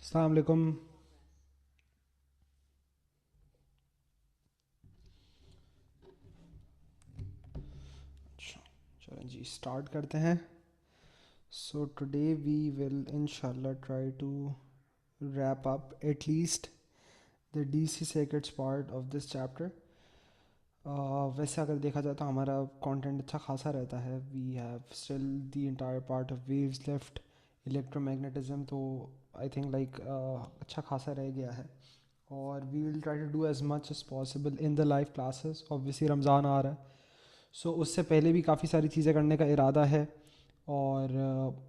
अस्सलाम वालेकुम। अच्छा, चलें जी स्टार्ट करते हैं। सो टुडे वी विल इंशाल्लाह try to wrap up at least the DC circuits part of this chapter. वैसे अगर देखा जाए तो हमारा कंटेंट अच्छा खासा रहता है। We have still the entire part of waves left, electromagnetism, तो आई थिंक लाइक अच्छा खासा रह गया है। और we will try to do as much as possible in the live classes. Obviously Ramzan आ रहा है, सो उससे पहले भी काफ़ी सारी चीज़ें करने का इरादा है। और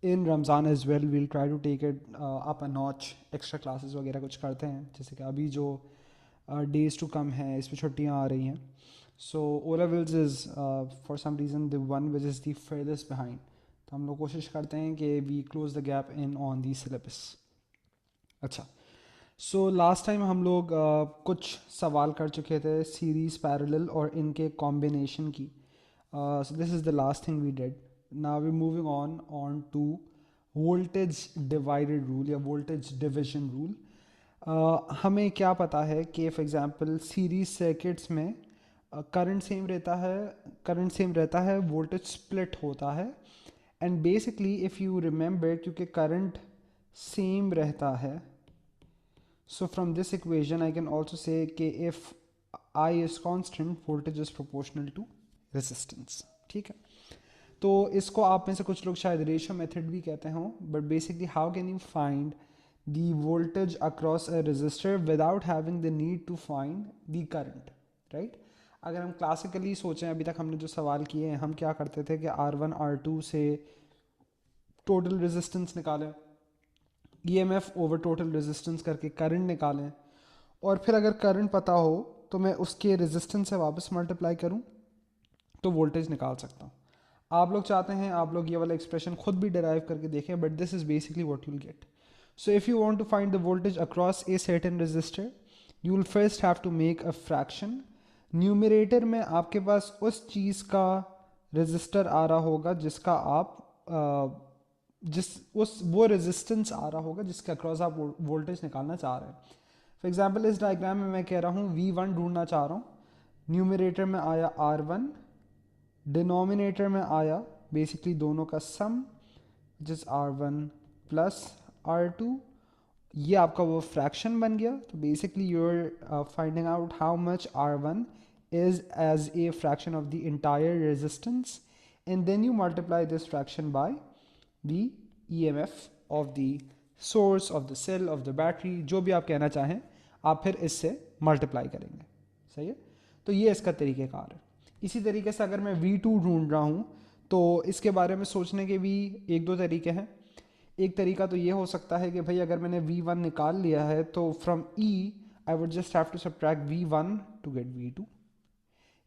in Ramzan as well we'll try to take it up a notch, extra classes वगैरह कुछ करते हैं। जैसे कि अभी जो डेज़ टू कम है इस पर छुट्टियाँ आ रही हैं। So O levels is for some reason the one which is the farthest behind. तो हम लोग कोशिश करते हैं कि we close the gap in on the syllabus. अच्छा, सो लास्ट टाइम हम लोग कुछ सवाल कर चुके थे सीरीज़, पैरेलल और इनके कॉम्बिनेशन की। So this is the last thing we did. Now we're moving on to voltage divided rule या voltage division rule. हमें क्या पता है कि फॉर एग्जांपल सीरीज सर्किट्स में करंट सेम रहता है, वोल्टेज स्प्लिट होता है। And basically if you remember, क्योंकि करंट सेम रहता है, so from this equation I can also say कि if I is constant, voltage is proportional to resistance. ठीक है, तो इसको आप में से कुछ लोग शायद रेशियो मेथड भी कहते हों, but basically how can you find the voltage across a resistor without having the need to find the current, right. अगर हम क्लासिकली सोचें, अभी तक हमने जो सवाल किए हैं, हम क्या करते थे कि R1 R2 से टोटल रेजिस्टेंस निकालें, ईएमएफ ओवर टोटल रेजिस्टेंस करके करंट निकालें, और फिर अगर करंट पता हो तो मैं उसके रेजिस्टेंस से वापस मल्टीप्लाई करूं तो वोल्टेज निकाल सकता हूं। आप लोग चाहते हैं आप लोग ये वाला एक्सप्रेशन खुद भी डिराइव करके देखें, but this is basically what you will get. So if you want to find the voltage across a certain resistor, you will first have to make a fraction. Numerator में आपके पास उस चीज़ का resistor आ रहा होगा जिसका आप जिस उस वो रेजिस्टेंस आ रहा होगा जिसके अक्रॉस आप वोल्टेज निकालना चाह रहे हैं। फॉर एग्जाम्पल इस डायग्राम में मैं कह रहा हूँ V1 ढूंढना चाह रहा हूँ। न्यूमरेटर में आया R1, डिनोमिनेटर में आया बेसिकली दोनों का सम जिस R1 प्लस R2। ये आपका वो फ्रैक्शन बन गया। तो basically you are finding out how much R1 is as a fraction of the entire resistance, and then you multiply this fraction by the EMF of the source of the cell of the battery, जो भी आप कहना चाहें, आप फिर इससे multiply करेंगे। सही है, तो ये इसका तरीक़ेकार है। इसी तरीके से अगर मैं V2 ढूंढ रहा हूँ तो इसके बारे में सोचने के भी एक दो तरीके हैं। एक तरीका तो ये हो सकता है कि भाई अगर मैंने V1 निकाल लिया है तो from E I would just have to subtract V1 to get V2।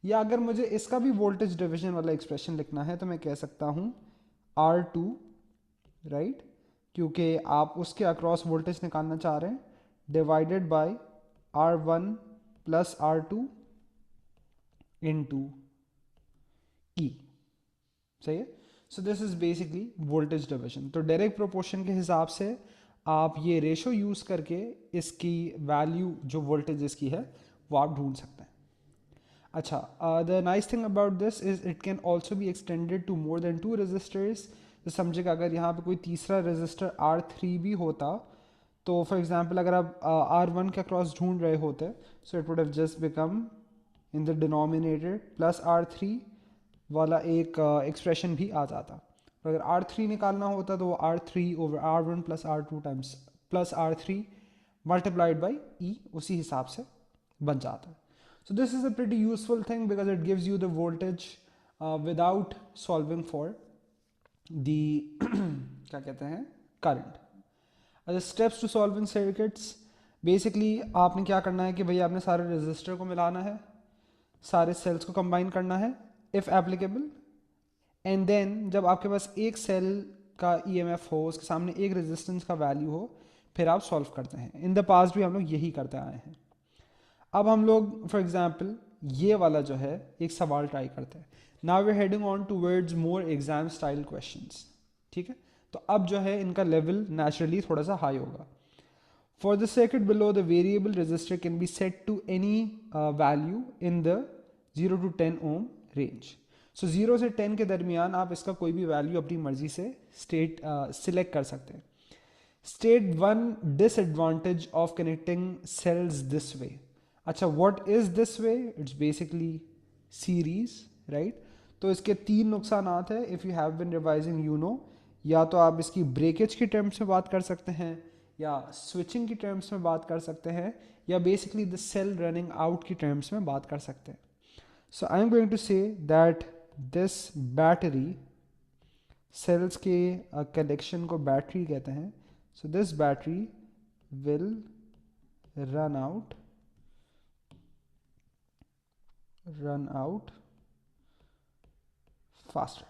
या अगर मुझे इसका भी वोल्टेज डिवीजन वाला एक्सप्रेशन लिखना है तो मैं कह सकता हूँ R2, राइट, क्योंकि आप उसके अक्रॉस वोल्टेज निकालना चाह रहे हैं, divided by R1 plus R2 into E। सही है, so this is basically voltage division. तो डायरेक्ट प्रोपोर्शन के हिसाब से आप ये रेशो यूज करके इसकी वैल्यू जो वोल्टेज इसकी है वो आप ढूंढ सकते हैं। अच्छा, the nice thing about this is it can also be extended to more than two resistors. तो समझे कि अगर यहाँ पे कोई तीसरा रजिस्टर R3 भी होता, तो फॉर एग्जांपल अगर आप R1 के अक्रॉस ढूंढ रहे होते, so it would have just become in the denominator plus R3 वाला एक एक्सप्रेशन भी आ जाता। तो अगर R3 निकालना होता तो वो R3 over R1 plus R2 times plus R3 multiplied by E उसी हिसाब से बन जाता है। So this is a pretty useful thing because it gives you the voltage without solving for the क्या कहते हैं current. The steps to solving circuits, basically आपने क्या करना है कि भाई आपने सारे रेजिस्टर को मिलाना है, सारे सेल्स को कंबाइन करना है इफ़ एप्लीकेबल, एंड देन जब आपके पास एक सेल का ईएमएफ हो, उसके सामने एक रेजिस्टेंस का वैल्यू हो, फिर आप सॉल्व करते हैं। इन द पास्ट भी हम लोग यही करते आए हैं। अब हम लोग फॉर एग्जाम्पल ये वाला जो है एक सवाल ट्राई करते हैं। Now we are heading on towards more exam style questions. ठीक है, तो अब जो है इनका लेवल नेचुरली थोड़ा सा हाई होगा. For the circuit below, the variable resistor can be set to any value in the 0 to 10 ohm range. So 0 से 10 के दरमियान आप इसका कोई भी वैल्यू अपनी मर्जी से स्टेट सिलेक्ट कर सकते हैं. State one disadvantage of connecting cells this way. अच्छा, what is this way? It's basically series, right? तो इसके तीन नुकसानात है. If you have been revising, you know. या तो आप इसकी ब्रेकेज की टर्म्स में बात कर सकते हैं, या स्विचिंग की टर्म्स में बात कर सकते हैं, या basically the cell running out की टर्म्स में बात कर सकते हैं. So I am going to say that this battery, cells के कलेक्शन को बैटरी कहते हैं. So this battery will run out faster.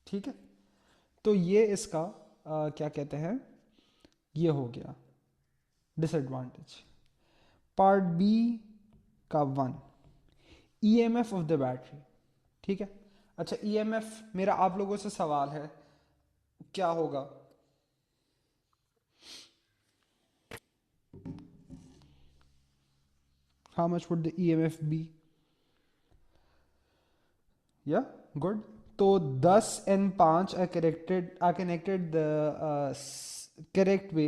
ठीक है, तो ये इसका क्या कहते हैं, ये हो गया डिसएडवांटेज. पार्ट बी का 1, ईएमएफ ऑफ द बैटरी. ठीक है, अच्छा ईएमएफ मेरा आप लोगों से सवाल है, क्या होगा? How much would the EMF be? Yeah, good. तो 10 and 5 are connected the correct way.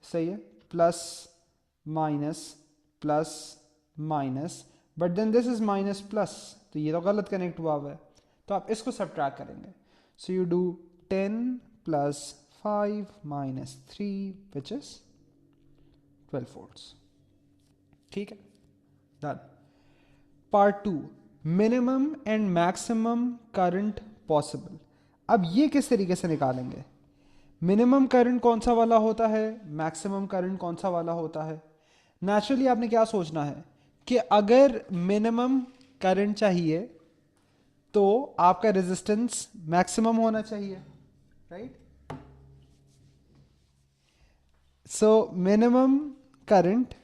सही है, plus minus, but then this is minus plus, तो ये तो गलत कनेक्ट हुआ है. तो आप इसको सब्ट्रैक्ट करेंगे. So you do 10 plus 5 minus 3 which is 12 volts. ठीक है, done. Part 2, minimum and maximum current possible. अब ये किस तरीके से निकालेंगे? मिनिमम करंट कौन सा वाला होता है, मैक्सिमम करंट कौन सा वाला होता है? नेचुरली आपने क्या सोचना है कि अगर मिनिमम करंट चाहिए तो आपका रेजिस्टेंस मैक्सिमम होना चाहिए, right? So minimum current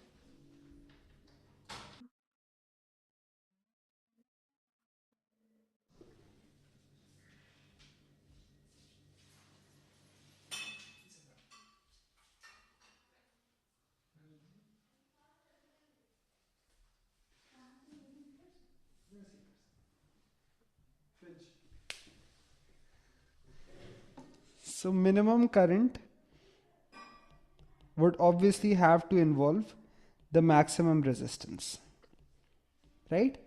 So minimum current would obviously have to involve the maximum resistance, right?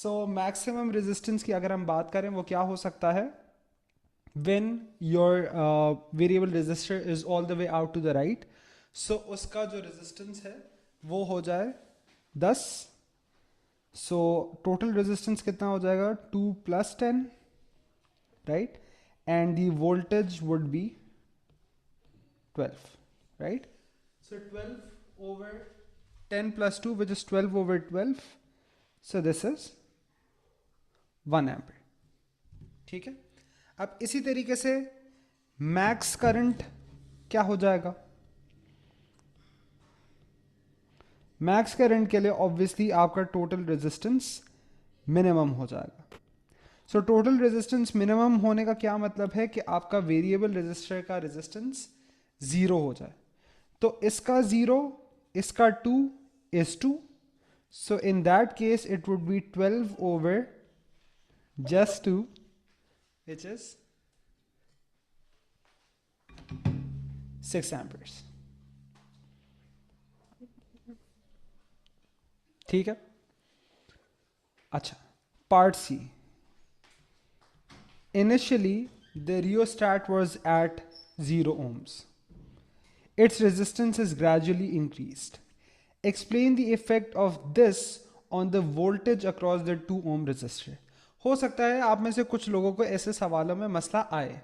So maximum resistance की अगर हम बात करें वो क्या हो सकता है? When your variable resistor is all the way out to the right, so उसका जो resistance है वो हो जाए 10. So total resistance कितना हो जाएगा? 2 plus 10, right? And the voltage would be 12, right? So 12 over 10 plus 2, which is 12 over 12. So this is 1 ampere. ठीक है, अब इसी तरीके से मैक्स करंट क्या हो जाएगा? मैक्स करंट के लिए ऑब्वियसली आपका टोटल रेजिस्टेंस मिनिमम हो जाएगा. सो टोटल रेजिस्टेंस मिनिमम होने का क्या मतलब है कि आपका वेरिएबल रेजिस्टर का रेजिस्टेंस 0 हो जाए. तो इसका 0, इसका 2 is 2. So in that case it would be 12 over just 2, which is 6 amperes. ठीक है, अच्छा part C. Initially the rheostat was at 0 ohms. Its resistance is gradually increased. Explain the effect of this on the voltage across the 2 ohm resistor. हो सकता है आप में से कुछ लोगों को ऐसे सवालों में मसला आए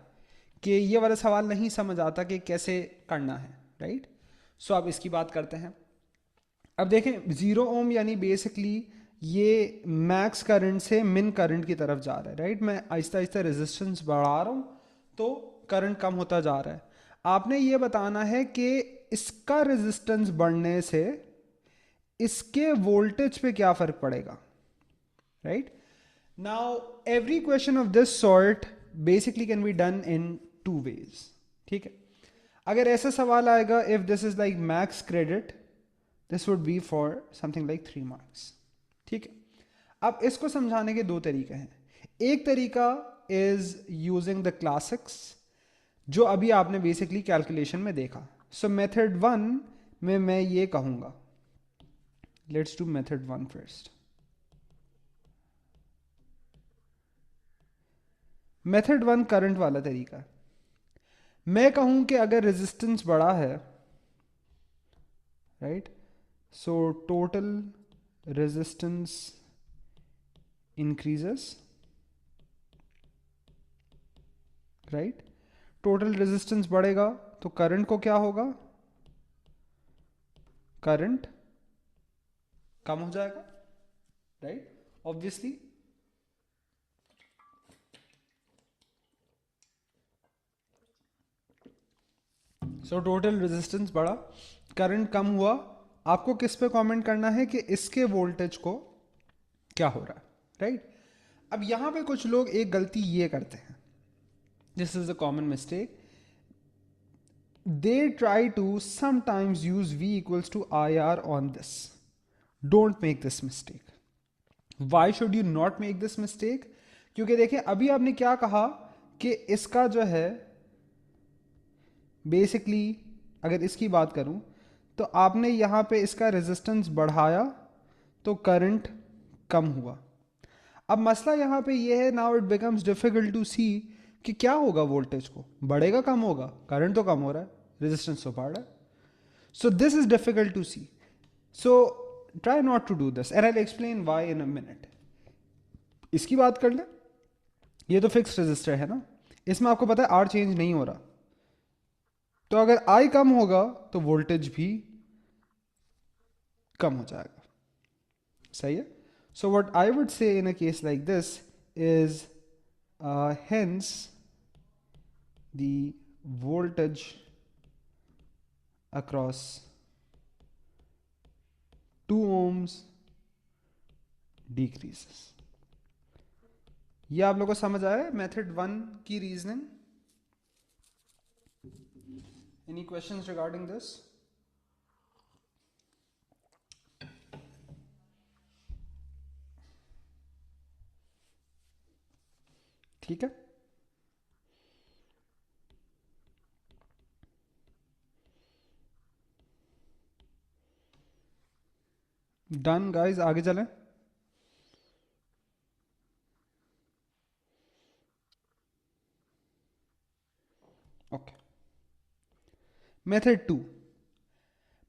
कि ये वाला सवाल नहीं समझ आता कि कैसे करना है, राइट? सो अब इसकी बात करते हैं. अब देखें 0 ओम यानी बेसिकली ये मैक्स करंट से मिन करंट की तरफ जा रहा है, राइट? मैं आहिस्ता आहिस्ता रेजिस्टेंस बढ़ा रहा हूँ तो करंट कम होता जा रहा है. आपने ये बताना है कि इसका रेजिस्टेंस बढ़ने से इसके वोल्टेज पे क्या फर्क पड़ेगा, right? Now, every question of this sort basically can be done in two ways. ठीक है, अगर ऐसा सवाल आएगा, if this is like max credit, this would be for something like 3 marks. ठीक है, अब इसको समझाने के दो तरीके हैं. एक तरीका is using the classics, जो अभी आपने बेसिकली कैलकुलेशन में देखा. सो मेथड 1 में मैं ये कहूँगा, let's do method 1 first. Method 1 current वाला तरीका. मैं कहूं कि अगर रेजिस्टेंस बड़ा है, right, so total resistance increases, right, total resistance बढ़ेगा तो करंट को क्या होगा, करंट कम हो जाएगा, right, obviously. So total resistance बढ़ा, करंट कम हुआ. आपको किस पे कमेंट करना है कि इसके वोल्टेज को क्या हो रहा है, राइट. अब यहां पे कुछ लोग एक गलती ये करते हैं, this is a common mistake. They try to sometimes use V equals to IR on this. Don't make this mistake. Why should you not make this mistake? क्योंकि देखिए अभी आपने क्या कहा कि इसका जो है बेसिकली, अगर इसकी बात करूं तो आपने यहां पे इसका रेजिस्टेंस बढ़ाया तो करंट कम हुआ. अब मसला यहां पे ये है, now it becomes difficult to see कि क्या होगा वोल्टेज को, बढ़ेगा कम होगा, करंट तो कम हो रहा है, रेजिस्टेंस तो बढ़ रहा है. So this is difficult to see. So try not to do this and I will explain why in a minute. इसकी बात कर ले, ये तो फिक्स रेजिस्टर है ना, इसमें आपको पता है आर चेंज नहीं हो रहा. तो अगर आई कम होगा तो वोल्टेज भी कम हो जाएगा. सही है. सो व्हाट आई वुड से इन a case like this is hence the voltage across 2 ohms decreases. ये आप लोगों को समझ आया मेथड 1 की reasoning? Any questions regarding this? ठीक है, डन गाइस, आगे चलें. Okay, method 2.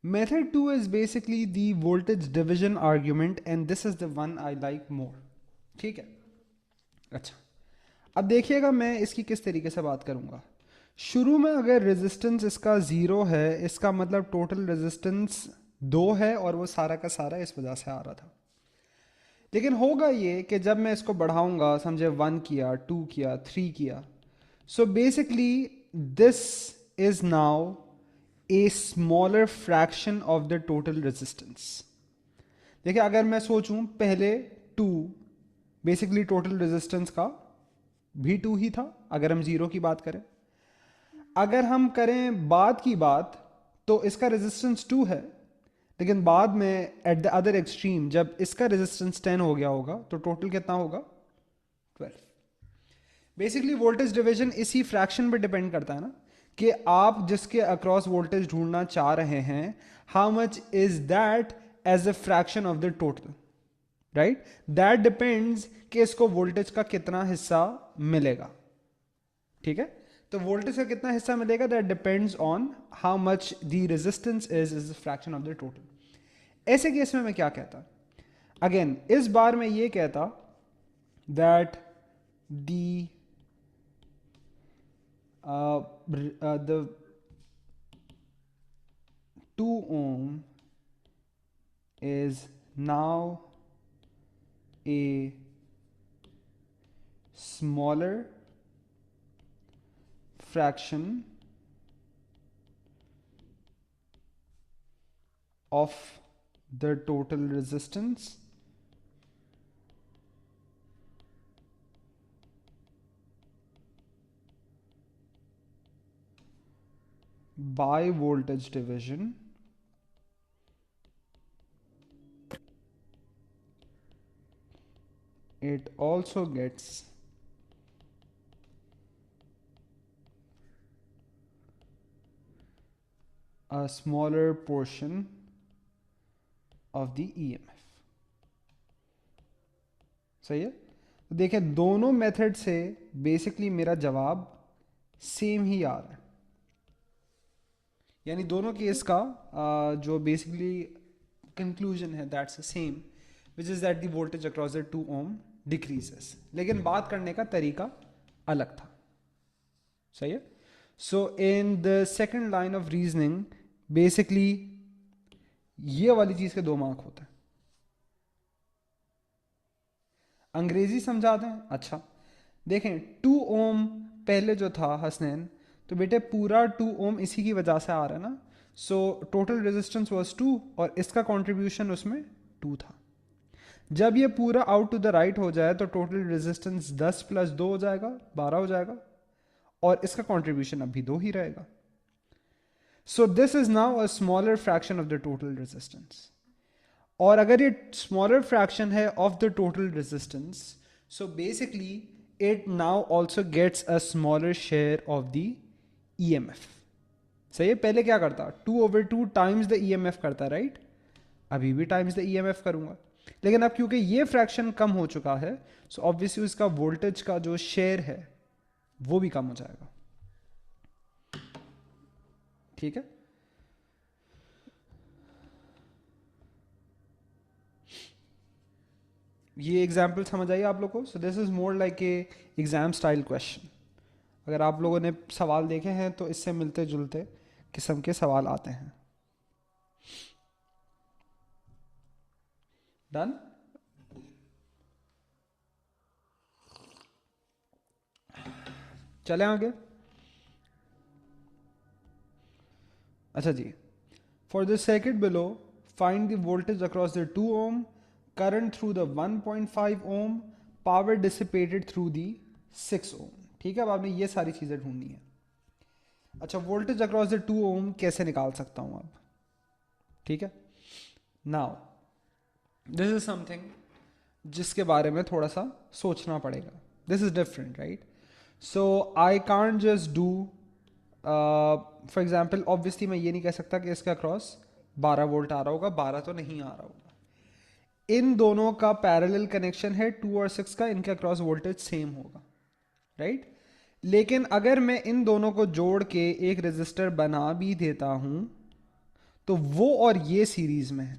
Method 2 is basically the voltage division argument and this is the one I like more. ठीक है, अच्छा. अब देखिएगा मैं इसकी किस तरीके से बात करूंगा. शुरू में अगर रेजिस्टेंस इसका 0 है, इसका मतलब टोटल रेजिस्टेंस 2 है और वो सारा का सारा इस वजह से आ रहा था. लेकिन होगा ये कि जब मैं इसको बढ़ाऊंगा, समझे 1 किया, 2 किया, 3 किया, so basically this is now a smaller fraction of the total resistance. देखिए अगर मैं सोचूं पहले 2 बेसिकली टोटल रेजिस्टेंस का भी 2 ही था अगर हम 0 की बात करें. अगर हम करें बाद की बात तो इसका रेजिस्टेंस 2 है, लेकिन बाद में एट द अदर एक्सट्रीम जब इसका रेजिस्टेंस 10 हो गया होगा तो टोटल कितना होगा, 12. बेसिकली वोल्टेज डिवीजन इसी फ्रैक्शन पे डिपेंड करता है ना कि आप जिसके अक्रॉस वोल्टेज ढूंढना चाह रहे हैं, how much is that as a fraction of the total, right. That depends कि इसको वोल्टेज का कितना हिस्सा मिलेगा. ठीक है, तो वोल्टेज का कितना हिस्सा मिलेगा, that depends on how much the resistance is fraction of the total. ऐसे केस में मैं क्या कहता, अगेन इस बार मैं ये कहता that the the 2 ohm is now a smaller fraction of the total resistance by voltage division it also gets a smaller portion of the EMF. सही है? तो देखें दोनों मेथड से बेसिकली मेरा जवाब सेम ही आ रहा है, यानी दोनों केस का जो बेसिकली कंक्लूजन है that's the same, which is that the voltage across the 2 ohm decreases, लेकिन बात करने का तरीका अलग था. सही है? So in the second line of reasoning basically ये वाली चीज के 2 मार्क होते हैं. अंग्रेजी समझा दें. अच्छा देखें 2 ohm पहले जो था हसनैन, तो बेटे पूरा 2 ohm इसी की वजह से आ रहा है ना. सो टोटल रेजिस्टेंस वाज 2 और इसका कंट्रीब्यूशन उसमें 2 था. जब ये पूरा आउट टू द राइट हो जाए तो टोटल रेजिस्टेंस 10 + 2 हो जाएगा, 12 हो जाएगा, और इसका कंट्रीब्यूशन अभी 2 ही रहेगा. So this is now a smaller fraction of the total resistance. और अगर ये स्मॉलर फ्रैक्शन है of the total resistance, so basically it now also gets a smaller share of the EMF. सही है? पहले क्या करता? 2/2 टाइम्स द EMF करता, राइट? अभी भी टाइम्स द EMF करूंगा, लेकिन अब क्योंकि ये फ्रैक्शन कम हो चुका है, सो ऑब्वियसली उसका वोल्टेज का जो शेयर है वो भी कम हो जाएगा. ठीक है? ये एग्जाम्पल समझ आइए आप लोगों को. सो this is more like a exam style question. अगर आप लोगों ने सवाल देखे हैं तो इससे मिलते जुलते किस्म के सवाल आते हैं. डन? चले आगे. अच्छा जी, for the circuit below find the voltage across the 2 ohm, current through the 1.5 ohm, power dissipated through the 6 ohm. ठीक है? अब आपने ये सारी चीजें ढूंढनी है. अच्छा, वोल्टेज अक्रॉस द 2 ohm कैसे निकाल सकता हूं अब? ठीक है, नाउ दिस इज समथिंग जिसके बारे में थोड़ा सा सोचना पड़ेगा. This is different, right? So I can't just do, for example obviously मैं ये नहीं कह सकता कि इसका अक्रॉस 12 वोल्ट आ रहा होगा. 12 तो नहीं आ रहा होगा. इन दोनों का पैरेलल कनेक्शन है 2 और 6 का, इनके अक्रॉस वोल्टेज सेम होगा, राइट? लेकिन अगर मैं इन दोनों को जोड़ के एक रेजिस्टर बना भी देता हूं तो वो और ये सीरीज में है,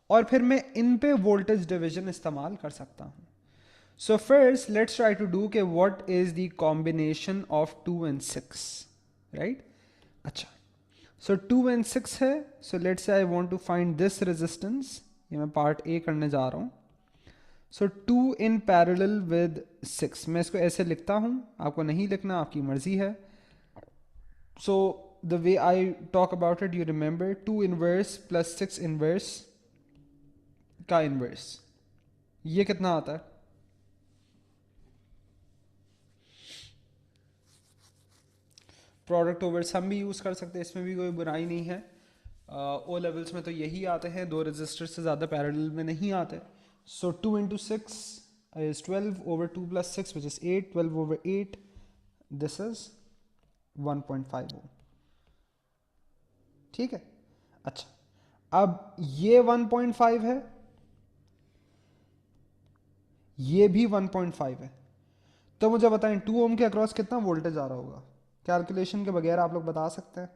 और फिर मैं इन पे वोल्टेज डिवीजन इस्तेमाल कर सकता हूं. So first let's try to do के what is the combination of 2 and 6, right? अच्छा, सो 2 and 6 है. So let's say I want to find this resistance. ये मैं पार्ट ए करने जा रहा हूं. So 2 in parallel with 6. मैं इसको ऐसे लिखता हूं, आपको नहीं लिखना, आपकी मर्जी है. So the way I talk about it, you remember 2 inverse + 6 inverse का इनवर्स, ये कितना आता है? प्रोडक्ट ओवर सम भी यूज कर सकते हैं, इसमें भी कोई बुराई नहीं है. ओ लेवल्स में तो यही आते हैं, 2 रजिस्टर से ज़्यादा पैरेलल में नहीं आते. सो 2 × 6 is 12 over 2 + 6 which is 8. 12 over 8, this is 1.5 ohm. ठीक है? अच्छा, अब ये 1.5 है, ये भी 1.5 है. तो मुझे बताएं 2 ohm के अक्रॉस कितना वोल्टेज आ रहा होगा? कैलकुलेशन के बगैर आप लोग बता सकते हैं?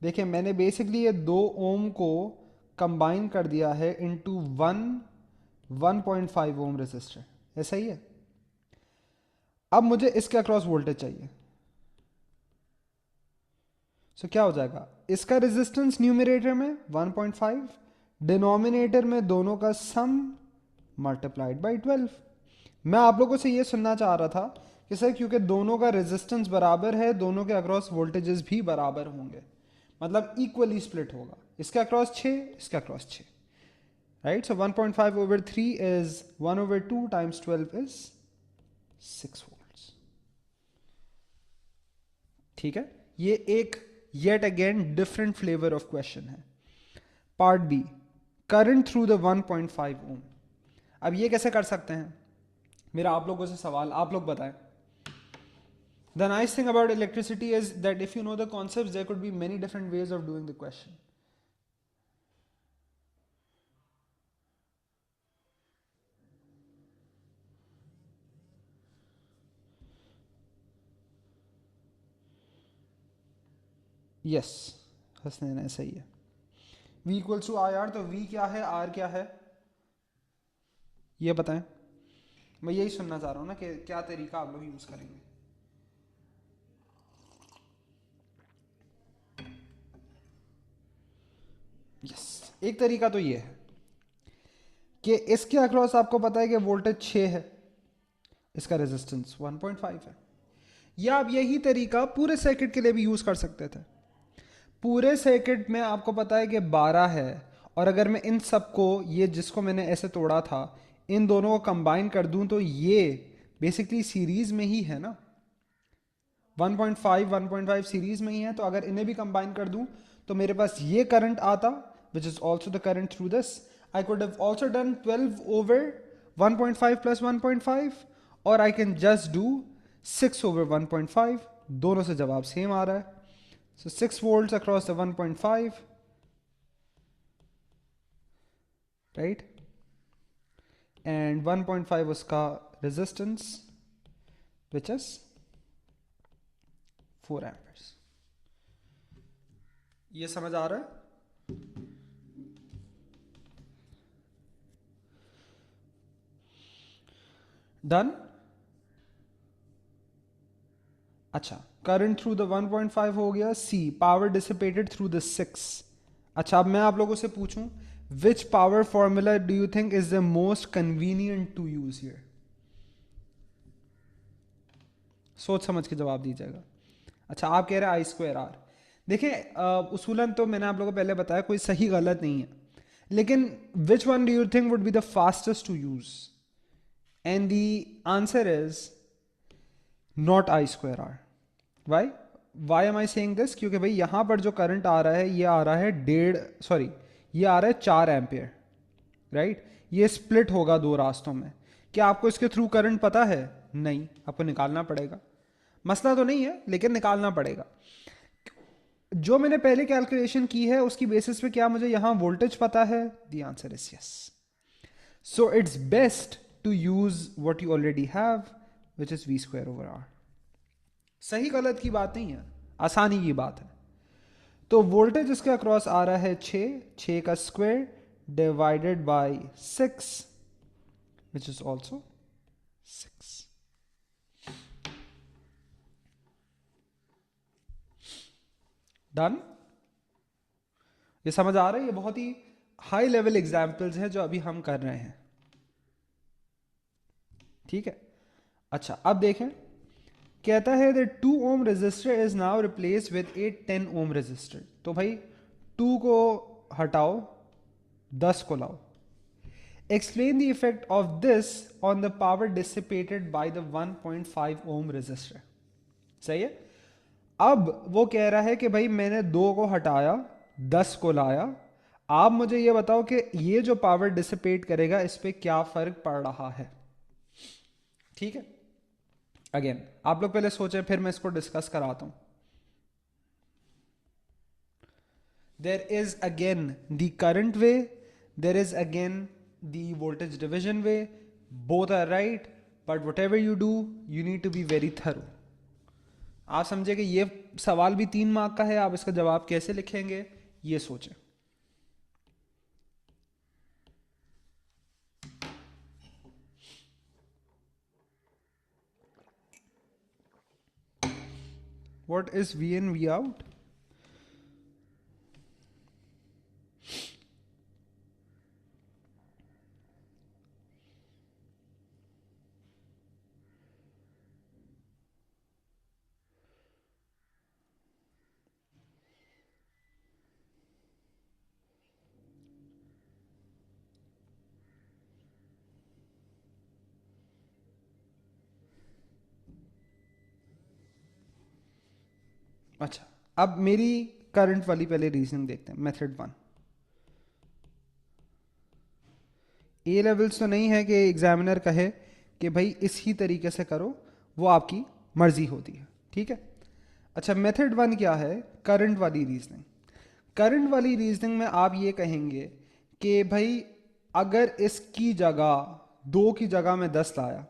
देखिए मैंने बेसिकली ये 2 ohm को कंबाइन कर दिया है इनटू 1.5 ohm रेजिस्टर. ऐसा ही है? अब मुझे इसके अक्रॉस वोल्टेज चाहिए. सो क्या हो जाएगा? इसका रेजिस्टेंस न्यूमरेटर में 1.5, डिनोमिनेटर में दोनों का सम मल्टीप्लाइड बाई 12. मैं आप लोगों से ये सुनना चाह रहा था कि सर क्योंकि दोनों का रेजिस्टेंस बराबर है, दोनों के अक्रॉस वोल्टेजेस भी बराबर होंगे. मतलब इक्वली स्प्लिट होगा, इसका अक्रॉस 6, इसका across 6, right. So 1.5/3 is 1/2 times 12 is 6 volts. ठीक है, ये एक yet again different flavour of question है. Part B, current through the 1.5 ohm. अब ये कैसे कर सकते हैं, मेरा आप लोगों से सवाल, आप लोग बताएं. The nice thing about electricity is that if you know the concepts, there could be many different ways of doing the question. Yes, हंसने सही है. V equals to IR, तो V क्या है, R क्या है, ये बताएं. मैं यही सुनना चाह रहा हूँ ना कि क्या तरीका आप लोग यूज करेंगे. यस, एक तरीका तो ये है कि इसके अक्रॉस आपको पता है कि वोल्टेज 6 है, इसका रेजिस्टेंस 1.5 है. या आप यही तरीका पूरे सर्किट के लिए भी यूज कर सकते थे. पूरे सर्किट में आपको पता है कि 12 है, और अगर मैं इन सबको, ये जिसको मैंने ऐसे तोड़ा था, इन दोनों को कंबाइन कर दूं तो ये बेसिकली सीरीज में ही है ना. 1.5 सीरीज में ही है, तो अगर इन्हें भी कंबाइन कर दूं तो मेरे पास ये करंट आता, which is also the current through this. I could have also done 12/1.5 plus 1.5, और आई कैन जस्ट डू 6/1.5. दोनों से जवाब सेम आ रहा है. So 6 volts across the 1.5, right? And 1.5 उसका resistance, which is 4 amperes. ये समझ आ रहा है? Done? अच्छा, करंट थ्रू द 1.5 हो गया. C, power dissipated through the 6. अच्छा, अब मैं आप लोगों से पूछूं, which power formula do you think is the most convenient to use here? सोच समझ के जवाब दीजिएगा. अच्छा, आप कह रहे हैं I²R. देखिए, उसूलन तो मैंने आप लोगों को पहले बताया कोई सही गलत नहीं है, लेकिन which one do you think would be the fastest to use? And the answer is not I²R. Why why am I saying this? क्योंकि भाई यहां पर जो करंट आ रहा है, ये आ रहा है ये आ रहा है 4 एम्पियर, राइट. ये स्प्लिट होगा दो रास्तों में. क्या आपको इसके थ्रू करंट पता है? नहीं, आपको निकालना पड़ेगा. मसला तो नहीं है, लेकिन निकालना पड़ेगा. जो मैंने पहले कैलकुलेशन की है उसकी बेसिस पे क्या मुझे यहां वोल्टेज पता है? The answer is yes. So it's best to use what you already have, which is V²/R. सही गलत की बात नहीं है, आसानी की बात है. तो वोल्टेज इसके अक्रॉस आ रहा है 6 का square divided by 6, which is also 6. Done? ये समझ आ रहा है? ये बहुत ही हाई लेवल एग्जाम्पल्स हैं जो अभी हम कर रहे हैं. ठीक है. अच्छा, अब देखें, कहता है that 2 ohm resistor is now replace with a 10 ohm resistor. तो भाई 2 को हटाओ, 10 को लाओ. Explain the effect of this on the power dissipated by the 1.5 ohm resistor. सही है. अब वो कह रहा है कि भाई मैंने 2 को हटाया, 10 को लाया. आप मुझे ये बताओ कि ये जो पावर डिसिपेट करेगा इस पे क्या फर्क पड़ रहा है. ठीक है. अगेन आप लोग पहले सोचे, फिर मैं इसको डिस्कस कराता हूं. There is again the current way, there is again the voltage division way. Both are right, but whatever you do you need to be very thorough. आप समझे कि ये सवाल भी 3 मार्क का है, आप इसका जवाब कैसे लिखेंगे ये सोचें. What is V in, V out? अच्छा, अब मेरी करंट वाली पहले रीजनिंग देखते हैं, मेथड 1। ए लेवल्स तो नहीं है कि एग्जामिनर कहे कि भाई इसी तरीके से करो, वो आपकी मर्जी होती है, ठीक है। अच्छा, मेथड 1 क्या है? करंट वाली रीजनिंग। करंट वाली रीजनिंग में आप ये कहेंगे कि भाई अगर इसकी जगह 2 की जगह में 10 लाया,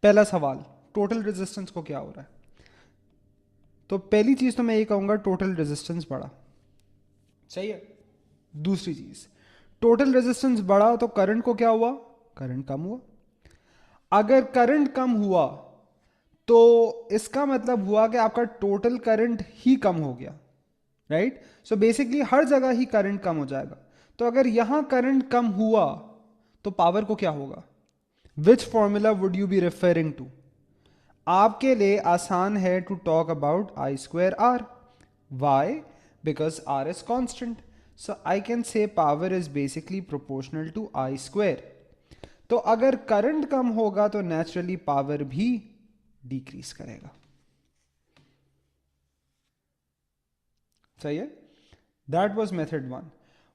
पहला सवाल टोटल रेजिस्टेंस को क्या हो रहा है? तो पहली चीज तो मैं ये कहूंगा टोटल रेजिस्टेंस बढ़ा, सही है। दूसरी चीज, टोटल रेजिस्टेंस बढ़ा तो करंट को क्या हुआ? करंट कम हुआ। अगर करंट कम हुआ तो इसका मतलब हुआ कि आपका टोटल करंट ही कम हो गया, राइट। सो बेसिकली हर जगह ही करंट कम हो जाएगा। तो अगर यहां करंट कम हुआ तो पावर को क्या होगा? Which formula would you be referring to? आपके लिए आसान है to talk about I square R. Why? Because R is constant, so I can say power is basically proportional to I square. तो अगर करंट कम होगा तो नेचुरली पावर भी decrease करेगा, सही है। That was method 1।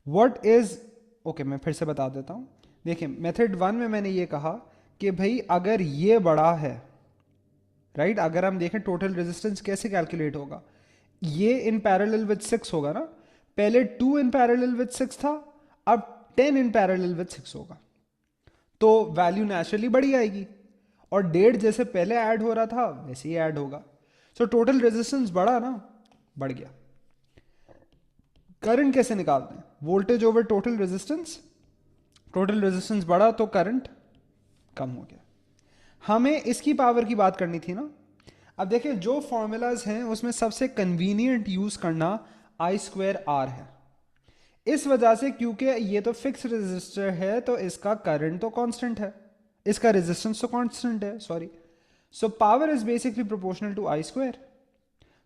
What is, okay मैं फिर से बता देता हूं। देखिए मेथड 1 में मैंने ये कहा कि भाई अगर ये बड़ा है, राइट, अगर हम देखें टोटल रेजिस्टेंस कैसे कैलकुलेट होगा, ये इन पैरेलल विद 6 होगा ना। पहले 2 इन पैरेलल विद 6 था, अब 10 इन पैरेलल विद 6 होगा, तो वैल्यू नेचुरली बड़ी आएगी। और 1.5 जैसे पहले ऐड हो रहा था वैसे ही ऐड होगा। सो टोटल रेजिस्टेंस बढ़ा ना, बढ़ गया। करंट कैसे निकालते हैं? Voltage over total resistance. Total resistance बढ़ा तो करंट कम हो गया। हमें इसकी पावर की बात करनी थी ना। अब देखिए जो फॉर्मूलाज हैं उसमें सबसे कन्वीनियंट यूज करना आई स्क्वायर आर है। इस वजह से क्योंकि ये तो फिक्स रेजिस्टर है तो इसका करंट तो कांस्टेंट है, इसका रेजिस्टेंस तो कांस्टेंट है, sorry. So power is basically proportional to I square.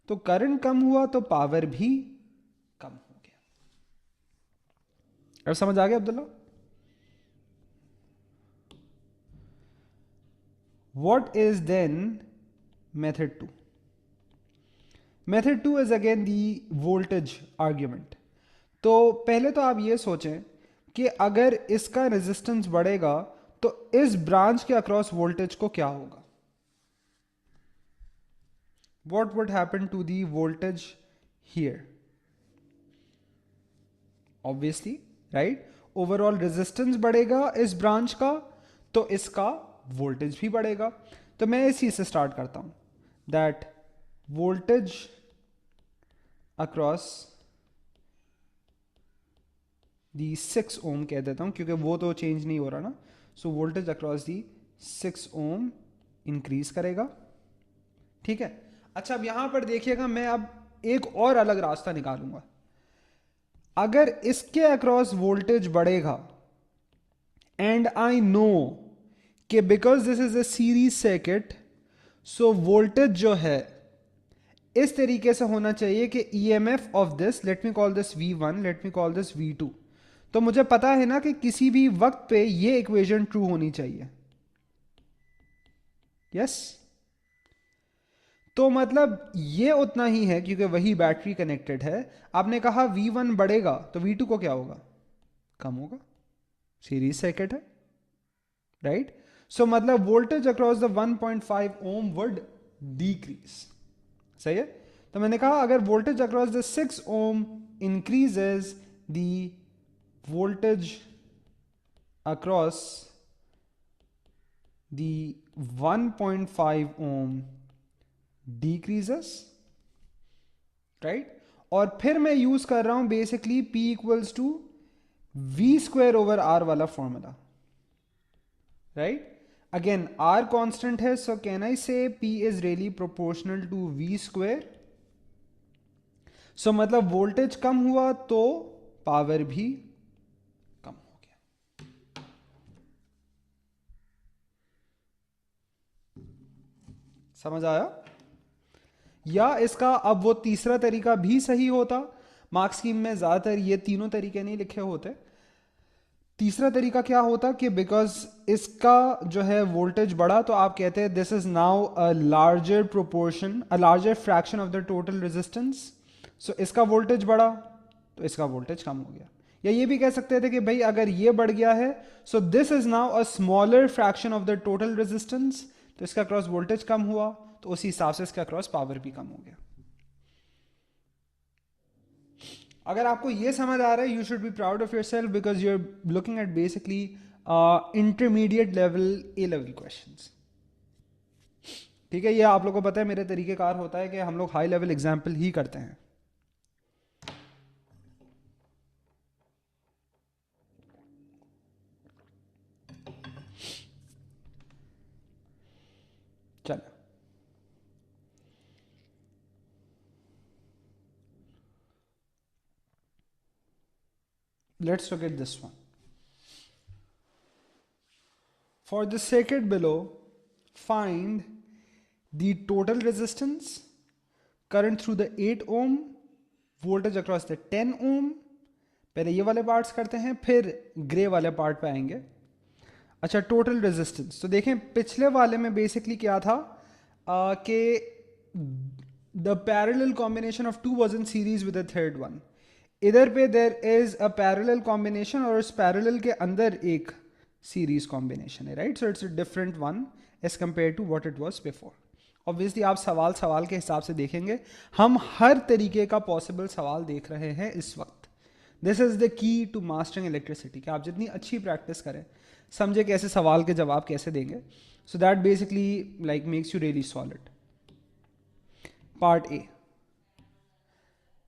तो करंट कम हुआ तो पावर भी कम हो गया। अब समझ आ गया Abdullah? What is then method 2? Method 2 is again the voltage argument. तो पहले तो आप ये सोचें कि अगर इसका रेजिस्टेंस बढ़ेगा तो इस ब्रांच के अक्रॉस वोल्टेज को क्या होगा? What would happen to the voltage here? Obviously, right? Overall resistance बढ़ेगा इस ब्रांच का तो इसका वोल्टेज भी बढ़ेगा। तो मैं इसी से स्टार्ट करता हूं, दैट वोल्टेज अक्रॉस दी 6 ओम कह देता हूं क्योंकि वो तो चेंज नहीं हो रहा ना। So voltage across the 6 ohm increase करेगा, ठीक है। अच्छा अब यहां पर देखिएगा, मैं अब एक और अलग रास्ता निकालूंगा। अगर इसके अक्रॉस वोल्टेज बढ़ेगा एंड आई नो कि because this is a series circuit, so voltage जो है इस तरीके से होना चाहिए कि EMF of this, let me call this V1, let me call this V2। तो मुझे पता है ना कि किसी भी वक्त पे ये इक्वेशन ट्रू होनी चाहिए, यस। तो मतलब ये उतना ही है क्योंकि वही बैटरी कनेक्टेड है। आपने कहा V1 बढ़ेगा तो V2 को क्या होगा? कम होगा, सीरीज सर्किट है, राइट। सो मतलब voltage across the 1.5 ohm would decrease, सही है। तो मैंने कहा अगर voltage across the 6 ohm increases, the voltage across the 1.5 ohm decreases, right. और फिर मैं यूज कर रहा हूं basically P equals to V square over R वाला formula, right. Again R constant है, so can I say P is really proportional to V square. सो मतलब voltage कम हुआ तो पावर भी कम हो गया। समझ आया? या इसका अब वो तीसरा तरीका भी सही होता। मार्क्स स्कीम में ज्यादातर ये तीनों तरीके नहीं लिखे होते, तीसरा तरीका क्या होता कि बिकॉज इसका जो है वोल्टेज बढ़ा तो आप कहते हैं this is now a larger proportion, a larger fraction of the total resistance. So इसका वोल्टेज बढ़ा तो इसका वोल्टेज कम हो गया। या ये भी कह सकते थे कि भाई अगर ये बढ़ गया है so this is now a smaller fraction of the total resistance, तो इसका क्रॉस वोल्टेज कम हुआ तो उसी हिसाब से इसका क्रॉस पावर भी कम हो गया। अगर आपको ये समझ आ रहा है you should be proud of yourself because you are looking at basically intermediate level A level questions. ठीक है, ये आप लोगों को पता है मेरे तरीकेकार होता है कि हम लोग हाई लेवल एग्जाम्पल ही करते हैं। चलो let's look at this one. For the circuit below, find the total resistance, current through the 8 ohm, voltage across the 10 ohm। पहले ये वाले पार्ट्स करते हैं फिर ग्रे वाले पार्ट पे आएंगे। अच्छा, टोटल रेजिस्टेंस तो देखें पिछले वाले में बेसिकली क्या था कि the parallel combination of two was in series with the third one. इधर पे there is a parallel combination और उस पैरेलल के अंदर एक सीरीज कॉम्बिनेशन है, right. So it's a different one as compare to what it was before. Obviously आप सवाल सवाल के हिसाब से देखेंगे, हम हर तरीके का पॉसिबल सवाल देख रहे हैं इस वक्त। This is the key to mastering electricity कि आप जितनी अच्छी प्रैक्टिस करें, समझे कैसे सवाल के जवाब कैसे देंगे, so that basically like makes you really solid. Part A,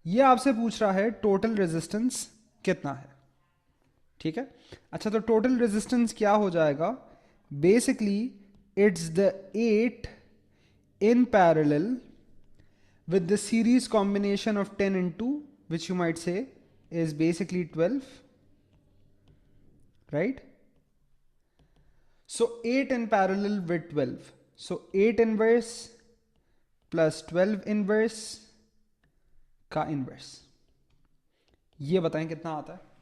ये आपसे पूछ रहा है टोटल रेजिस्टेंस कितना है। ठीक है, अच्छा तो टोटल रेजिस्टेंस क्या हो जाएगा, basically it's the 8 in parallel with the series combination of 10 into which you might say is basically 12, right? So 8 in parallel with 12, so 8 inverse plus 12 inverse का inverse, ये बताएं कितना आता है।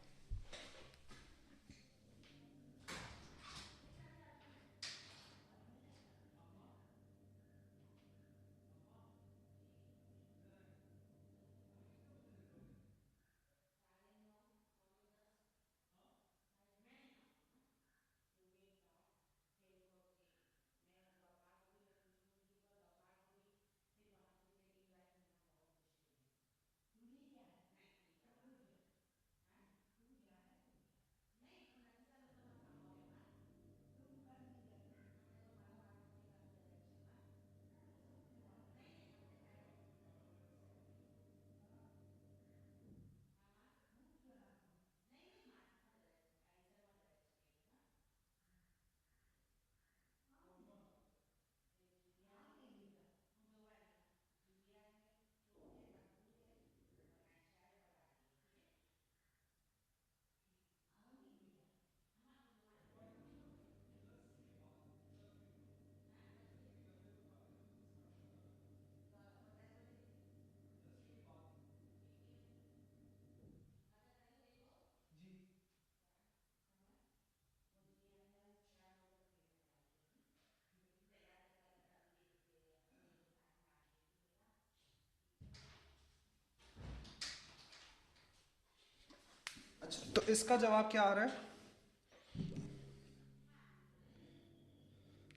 अच्छा तो इसका जवाब क्या आ रहा है,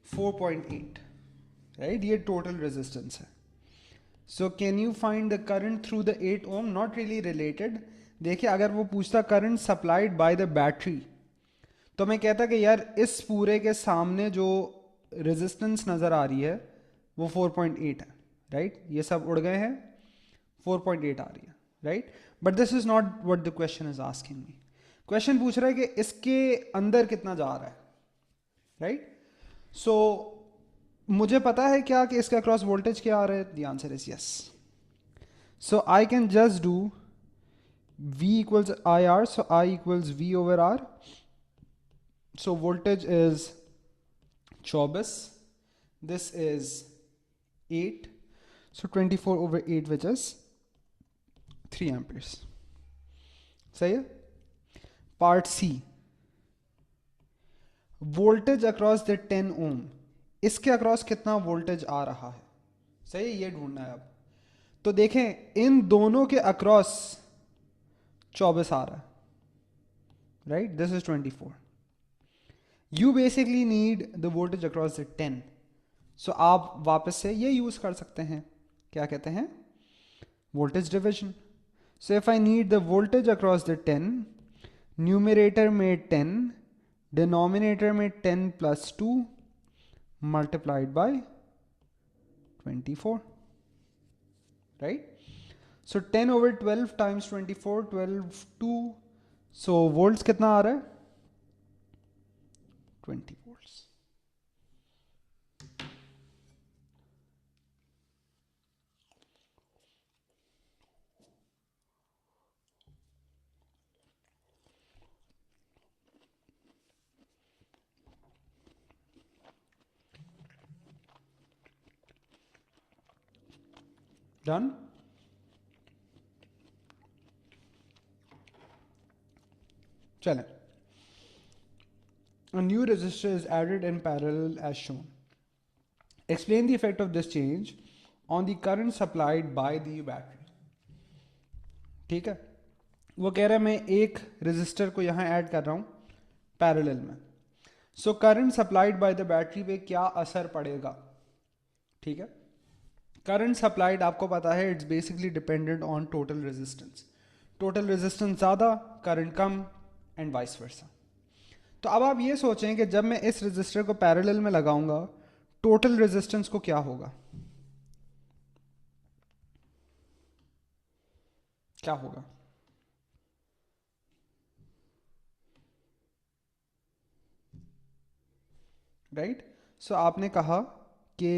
4.8, राइट। ये टोटल रेजिस्टेंस है। So can you find the current through the 8 ohm, not really related. देखिए अगर वो पूछता current supplied by the battery, तो मैं कहता कि यार इस पूरे के सामने जो रेजिस्टेंस नज़र आ रही है वो 4.8 है, राइट। ये सब उड़ गए हैं, 4.8 आ रही है, right. But this is not what the question is asking me. Question पूछ रहा है कि इसके अंदर कितना जा रहा है, राइट। सो मुझे पता है क्या कि इसका क्रॉस वोल्टेज क्या आ रहा है, the answer is yes. So I can just do V equals IR, so I equals V over R. So voltage is 24, this is 8, so 24 over 8 which is 3 amperes। सही है। Part C, voltage across the 10 ohm, इसके across कितना voltage आ रहा है, सही है, ये ढूंढना है अब। तो देखें इन दोनों के अक्रॉस 24 आ रहा है, right, this is 24। You basically need the voltage across the 10। सो आप वापस से ये यूज कर सकते हैं, क्या कहते हैं, voltage division. So if I need the voltage across the 10, numerator में 10, डिनोमिनेटर में 10 plus 2 multiplied by 24, right. So 10 over 12 times 24, 12 2, so volts कितना आ रहा है, 20 volts। डन। चलें, a new resistor is added in parallel as shown. Explain the effect of this change on the current supplied by the battery। ठीक है, वो कह रहा है मैं एक रेजिस्टर को यहां ऐड कर रहा हूं पैरेलल में। So current supplied by the battery पे क्या असर पड़ेगा, ठीक है। करंट सप्लाइड आपको पता है it's basically dependent on total resistance. Total resistance ज़्यादा, करंट कम, एंड वाइस वर्सा। तो अब आप ये सोचें कि जब मैं इस रेजिस्टर को पैरेलल में लगाऊंगा टोटल रेजिस्टेंस को क्या होगा, क्या होगा, राइट। सो आपने कहा कि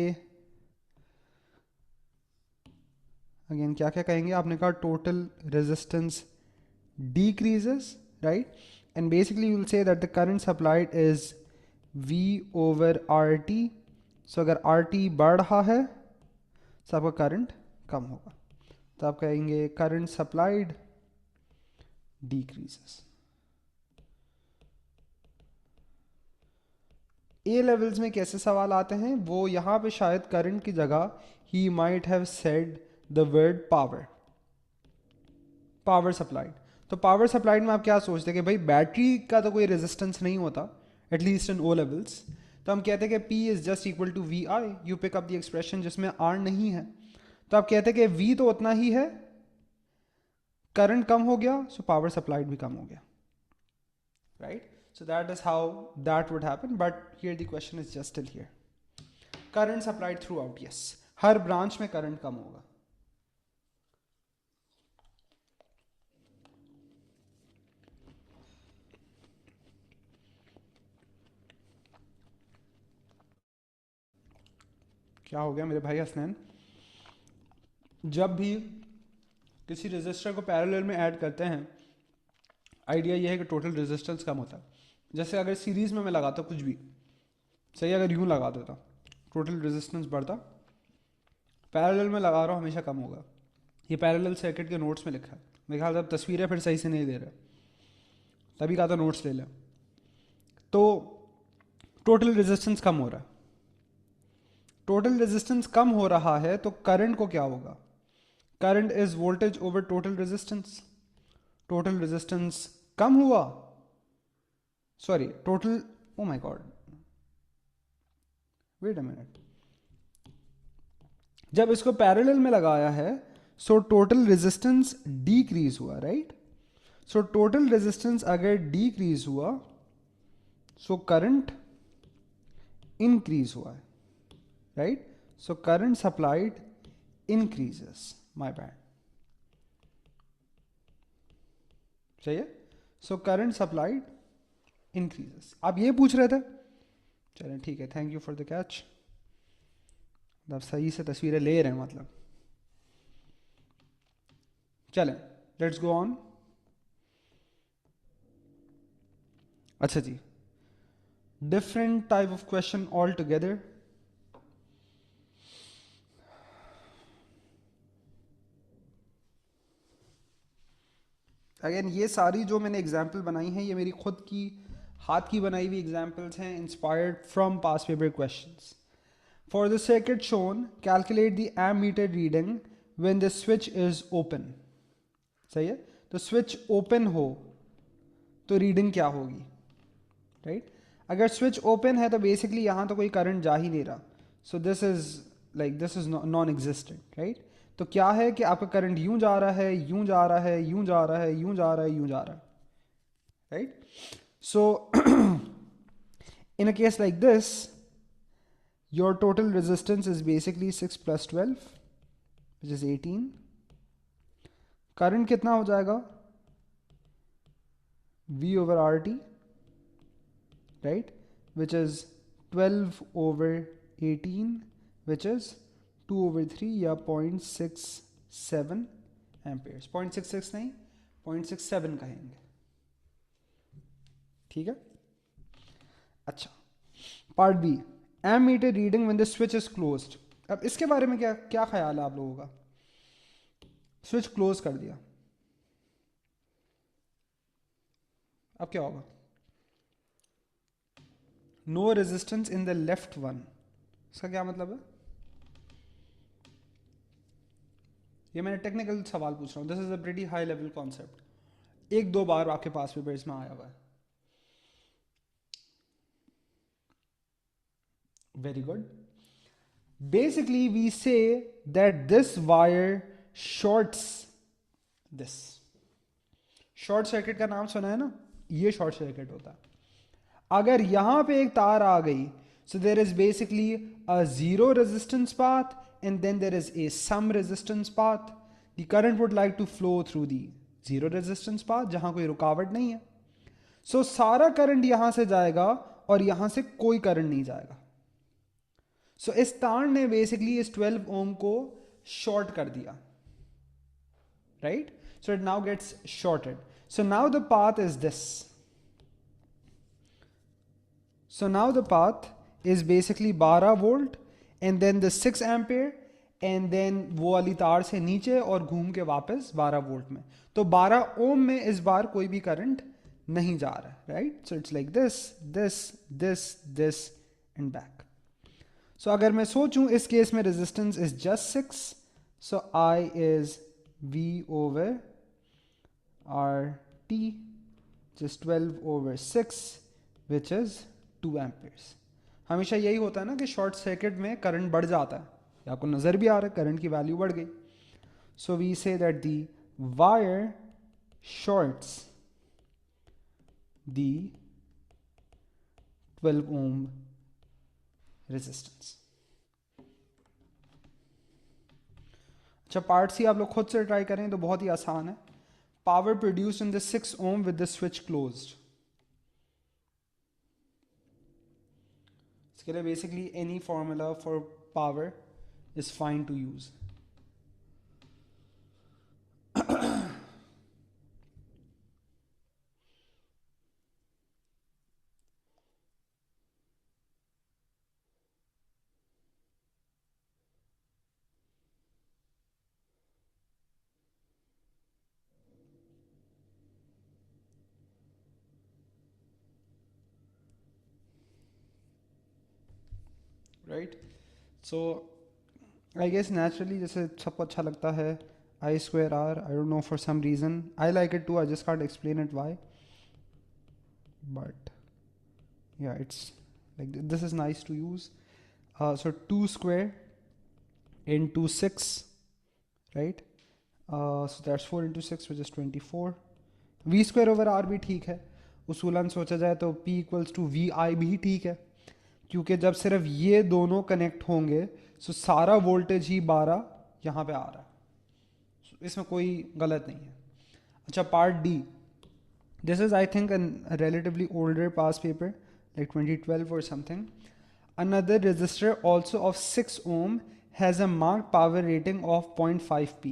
अगेन क्या क्या कहेंगे, आपने कहा total resistance decreases, right, and basically you will say that the current supplied is V over RT। so अगर RT बढ़ रहा है तो आपका करंट कम होगा, तो आप कहेंगे current supplied decreases। A levels में कैसे सवाल आते हैं, वो यहाँ पे शायद करंट की जगह he might have said the word power, power supplied. तो पावर सप्लाइड में आप क्या सोचते हैं कि भाई बैटरी का तो कोई रेजिस्टेंस नहीं होता एटलीस्ट इन ओ लेवल्स, तो हम कहते हैं कि P is just equal to V I. You pick up the expression जिसमें R नहीं है, तो आप कहते हैं कि V तो उतना ही है, करंट कम हो गया, सो पावर सप्लाइड भी कम हो गया, right. So that is how that would happen, but here the question is just still here current supplied through out, yes, her branch में करंट कम होगा। क्या हो गया मेरे भाई हसनैन, जब भी किसी रेजिस्टर को पैरेलल में ऐड करते हैं आइडिया ये है कि टोटल रेजिस्टेंस कम होता है। जैसे अगर सीरीज में मैं लगाता कुछ भी, सही, अगर यूं लगा देता टोटल रेजिस्टेंस बढ़ता, पैरेलल में लगा रहा हूँ हमेशा कम होगा। ये पैरेलल सर्किट के नोट्स में लिखा है, मेरे ख्याल से अब तस्वीरें फिर सही से नहीं दे रहे, तभी कहा था नोट्स ले लें। तो टोटल रेजिस्टेंस कम हो रहा है, टोटल रेजिस्टेंस कम हो रहा है तो करंट को क्या होगा, current is voltage over total resistance. Total resistance कम हुआ, sorry total, oh my god, wait a minute, जब इसको पैरेलल में लगाया है सो टोटल रेजिस्टेंस डीक्रीज हुआ, राइट। सो टोटल रेजिस्टेंस अगर डीक्रीज हुआ सो करंट इंक्रीज हुआ है, right. So current supplied increases, my bad, सही है। सो करंट सप्लाइड इंक्रीजेस, आप ये पूछ रहे थे, चलें ठीक है, thank you for the catch, मतलब सही से तस्वीरें ले रहे हैं मतलब। चलें लेट्स गो ऑन। अच्छा जी, different type of question all together. Again ये सारी जो मैंने एग्जाम्पल बनाई हैं ये मेरी खुद की हाथ की बनाई हुई एग्जाम्पल्स हैं, inspired from past paper questions. For the circuit shown calculate the ammeter reading when the switch is open. सही है. तो स्विच ओपन हो तो रीडिंग क्या होगी, राइट? अगर स्विच ओपन है तो बेसिकली यहाँ तो कोई करंट जा ही नहीं रहा. सो this is non existent, right? तो क्या है कि आपका करंट यूं जा रहा है, यूं जा रहा है, यूं जा रहा है, यूं जा रहा है, यूं जा रहा है, right? So in a case like this, your total resistance is basically 6 plus 12, which is 18. Current कितना हो जाएगा? V over RT, right? Which is 12 over 18, which is 2 over 3 या 0.67 amperes. 0.66 नहीं, 0.67 कहेंगे. ठीक है. अच्छा, part B, ammeter reading when the switch is closed. अब इसके बारे में क्या क्या ख्याल है आप लोगों का? स्विच क्लोज कर दिया, अब क्या होगा? No resistance in the left one. इसका क्या मतलब है? ये मैंने टेक्निकल सवाल पूछ रहा हूँ. This is a pretty high level concept. एक दो बार आपके पास पेपर्स में आया हुआ है. Very good. Basically we say that this wire shorts this. Short circuit का नाम सुना है ना? ये शॉर्ट सर्किट होता है. अगर यहां पे एक तार आ गई, so there is basically a zero resistance path and then there is a some resistance path. The current would like to flow through the zero resistance path जहां कोई रुकावट नहीं है. So सारा करंट यहां से जाएगा और यहां से कोई करंट नहीं जाएगा. So इस तार ने बेसिकली इस 12 ओम को शॉर्ट कर दिया, right? So it now gets shorted. So now the path is this. So now the path is basically 12 volt and then the 6 ampere and then वो वाली तार से नीचे और घूम के वापस 12 वोल्ट में. तो 12 ओम में इस बार कोई भी करंट नहीं जा रहा है, right? So it's like this this this this and back. So अगर मैं सोचूं इस केस में resistance is just 6, so I is V over RT, just 12 over 6, which is 2 amperes. हमेशा यही होता है ना कि शॉर्ट सर्किट में करंट बढ़ जाता है. आपको नजर भी आ रहा है करंट की वैल्यू बढ़ गई. So we say that the wire shorts the 12 ohm resistance. अच्छा, पार्ट सी आप लोग खुद से ट्राई करें तो बहुत ही आसान है. Power produced in the 6 ohm with the switch closed. इसके लिए basically any formula for power is fine to use. Right. So I guess naturally जैसे सबको अच्छा लगता है I square R. I don't know for some reason I like it too. I just can't explain it why, but yeah it's like this is nice to use. So 2 square into 6, right? So that's 4 into 6, which is 24. V square over R भी ठीक है. उसूलन सोचा जाए तो P equals to VI भी ठीक है, क्योंकि जब सिर्फ ये दोनों कनेक्ट होंगे सो सारा वोल्टेज ही 12 यहाँ पे आ रहा है. इसमें कोई गलत नहीं है. अच्छा, part D. This is I think a relatively older pass paper like 2012 or something. Another resistor also of 6 ohm has a marked power rating of 0.5 p.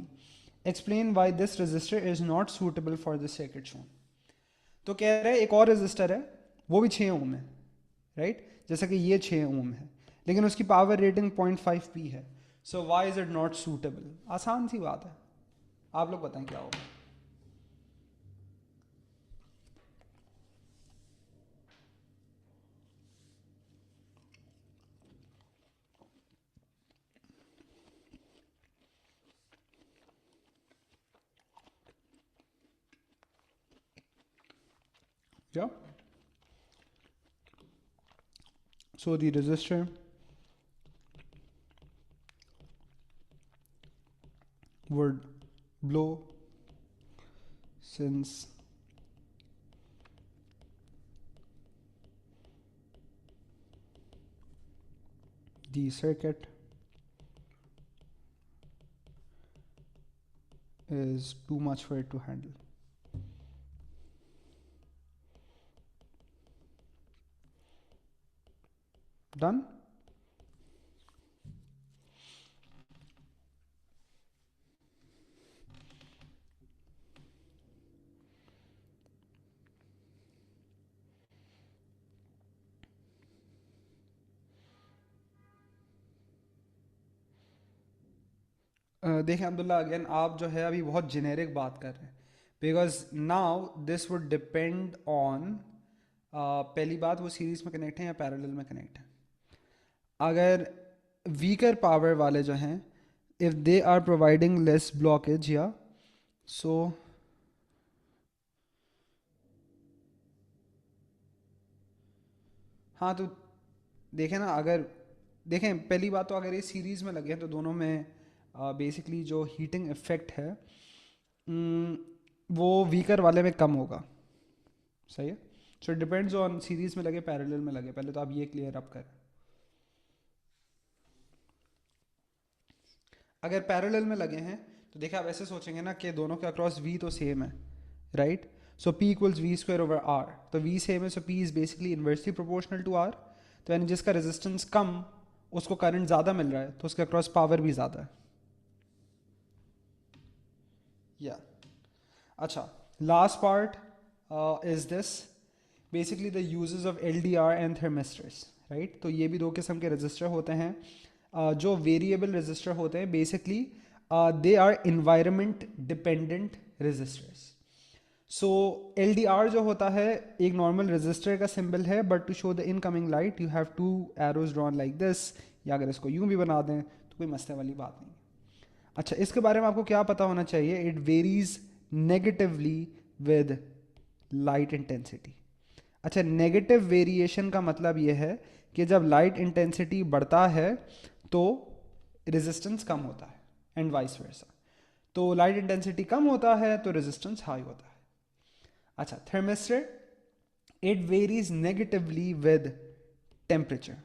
Explain why this resistor is not suitable for the circuit shown. तो कह रहे हैं एक और resistor है, वो भी 6 ओम है, राइट? जैसा कि ये 6 ओम है, लेकिन उसकी पावर रेटिंग 0.5 p है. So why is it not suitable? आसान सी बात है, आप लोग बताएं क्या होगा. Yeah. So the resistor would blow since the circuit is too much for it to handle. Done? देखें अब्दुल्ला, अगेन आप जो है अभी बहुत जेनेरिक बात कर रहे हैं, because now this would depend on, पहली बात वो सीरीज में कनेक्ट है या पैरेलल में कनेक्ट है. अगर वीकर पावर वाले जो हैं, if they are providing less blockage या सो हाँ, तो देखें ना, अगर देखें पहली बात तो अगर ये सीरीज़ में लगे हैं तो दोनों में बेसिकली जो हीटिंग इफेक्ट है वो वीकर वाले में कम होगा. सही है. So it depends on series में लगे पैरेलल में लगे. पहले तो आप ये क्लियर अप करें. अगर पैरेलल में लगे हैं तो देखिए आप ऐसे सोचेंगे ना कि दोनों के अक्रॉस वी तो सेम है, right. So P equals V square over R. तो V सेम है, so P is basically inversely proportional to R. तो यानी जिसका रेजिस्टेंस कम उसको करंट ज़्यादा मिल रहा है तो उसके अक्रॉस पावर भी ज़्यादा है. या अच्छा, last part is this, basically the uses of LDR and thermistors, right. तो ये भी दो किस्म के रजिस्टर होते हैं. जो वेरिएबल रजिस्टर होते हैं basically they are environment dependent resistors. So LDR जो होता है एक नॉर्मल रजिस्टर का सिंबल है, but to show the incoming light you have to arrows drawn like this, या अगर इसको यूं भी बना दें तो कोई मसले वाली बात नहीं. अच्छा, इसके बारे में आपको क्या पता होना चाहिए, it varies negatively with light intensity. अच्छा, नेगेटिव वेरिएशन का मतलब ये है कि जब लाइट इंटेंसिटी बढ़ता है तो रेजिस्टेंस कम होता है एंड वाइस वर्सा. तो लाइट इंटेंसिटी कम होता है तो रेजिस्टेंस हाई होता है. अच्छा, thermistor it varies negatively with temperature.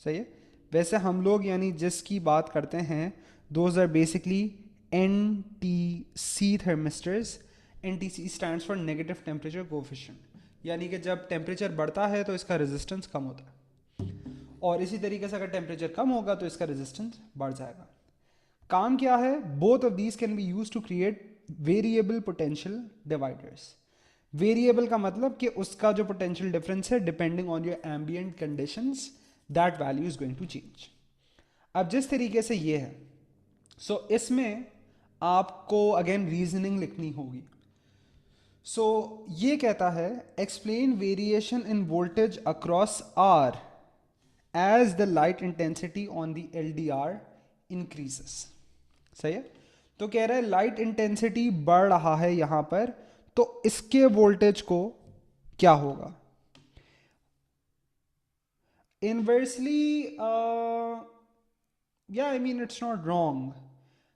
सही है. वैसे हम लोग यानी जिसकी बात करते हैं those are basically NTC thermistors. NTC stands for negative temperature coefficient, यानी कि जब टेम्परेचर बढ़ता है तो इसका रेजिस्टेंस कम होता है, और इसी तरीके से अगर टेम्परेचर कम होगा तो इसका रेजिस्टेंस बढ़ जाएगा. काम क्या है, both of these can be use to create variable potential dividers. Variable का मतलब कि उसका जो पोटेंशियल डिफरेंस है depending on your ambient conditions, that value is going to change. अब जिस तरीके से ये है, सो इसमें आपको अगेन रीजनिंग लिखनी होगी. सो ये कहता है explain variation in voltage across R as the light intensity on the LDR increases. सही है. तो कह रहा है लाइट इंटेंसिटी बढ़ रहा है यहां पर, तो इसके वोल्टेज को क्या होगा. इनवर्सली या I mean it's not wrong.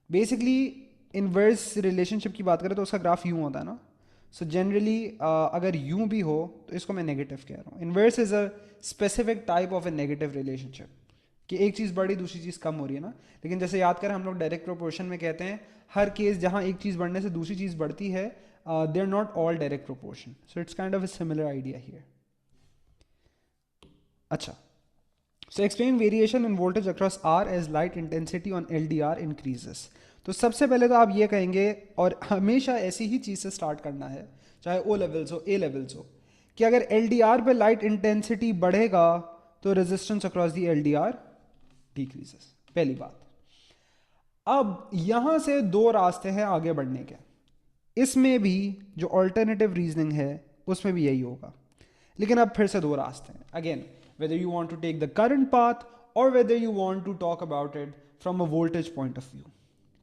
Basically inverse relationship की बात करें तो उसका ग्राफ यूं होता है ना. सो जनरली अगर यूं भी हो तो इसको मैं नेगेटिव कह रहा हूँ. Inverse is a specific type of A negative relationship, कि एक चीज़ बढ़ी दूसरी चीज़ कम हो रही है ना. लेकिन जैसे याद करें हम लोग डायरेक्ट प्रोपोर्शन में कहते हैं हर केस जहाँ एक चीज़ बढ़ने से दूसरी चीज़ बढ़ती है, they are not all direct proportion. So it's kind of a similar idea here. अच्छा, so explain variation in voltage across R as light intensity on LDR increases. तो सबसे पहले तो आप ये कहेंगे, और हमेशा ऐसी ही चीज़ से स्टार्ट करना है चाहे O लेवल्स हो A लेवल्स हो, कि अगर LDR पे लाइट इंटेंसिटी बढ़ेगा तो resistance across the LDR decreases. पहली बात. अब यहां से दो रास्ते हैं आगे बढ़ने के. इसमें भी जो ऑल्टरनेटिव रीजनिंग है उसमें भी यही होगा, लेकिन अब फिर से दो रास्ते हैं. Again whether you want to take the current path or whether you want to talk about it from a voltage point of view.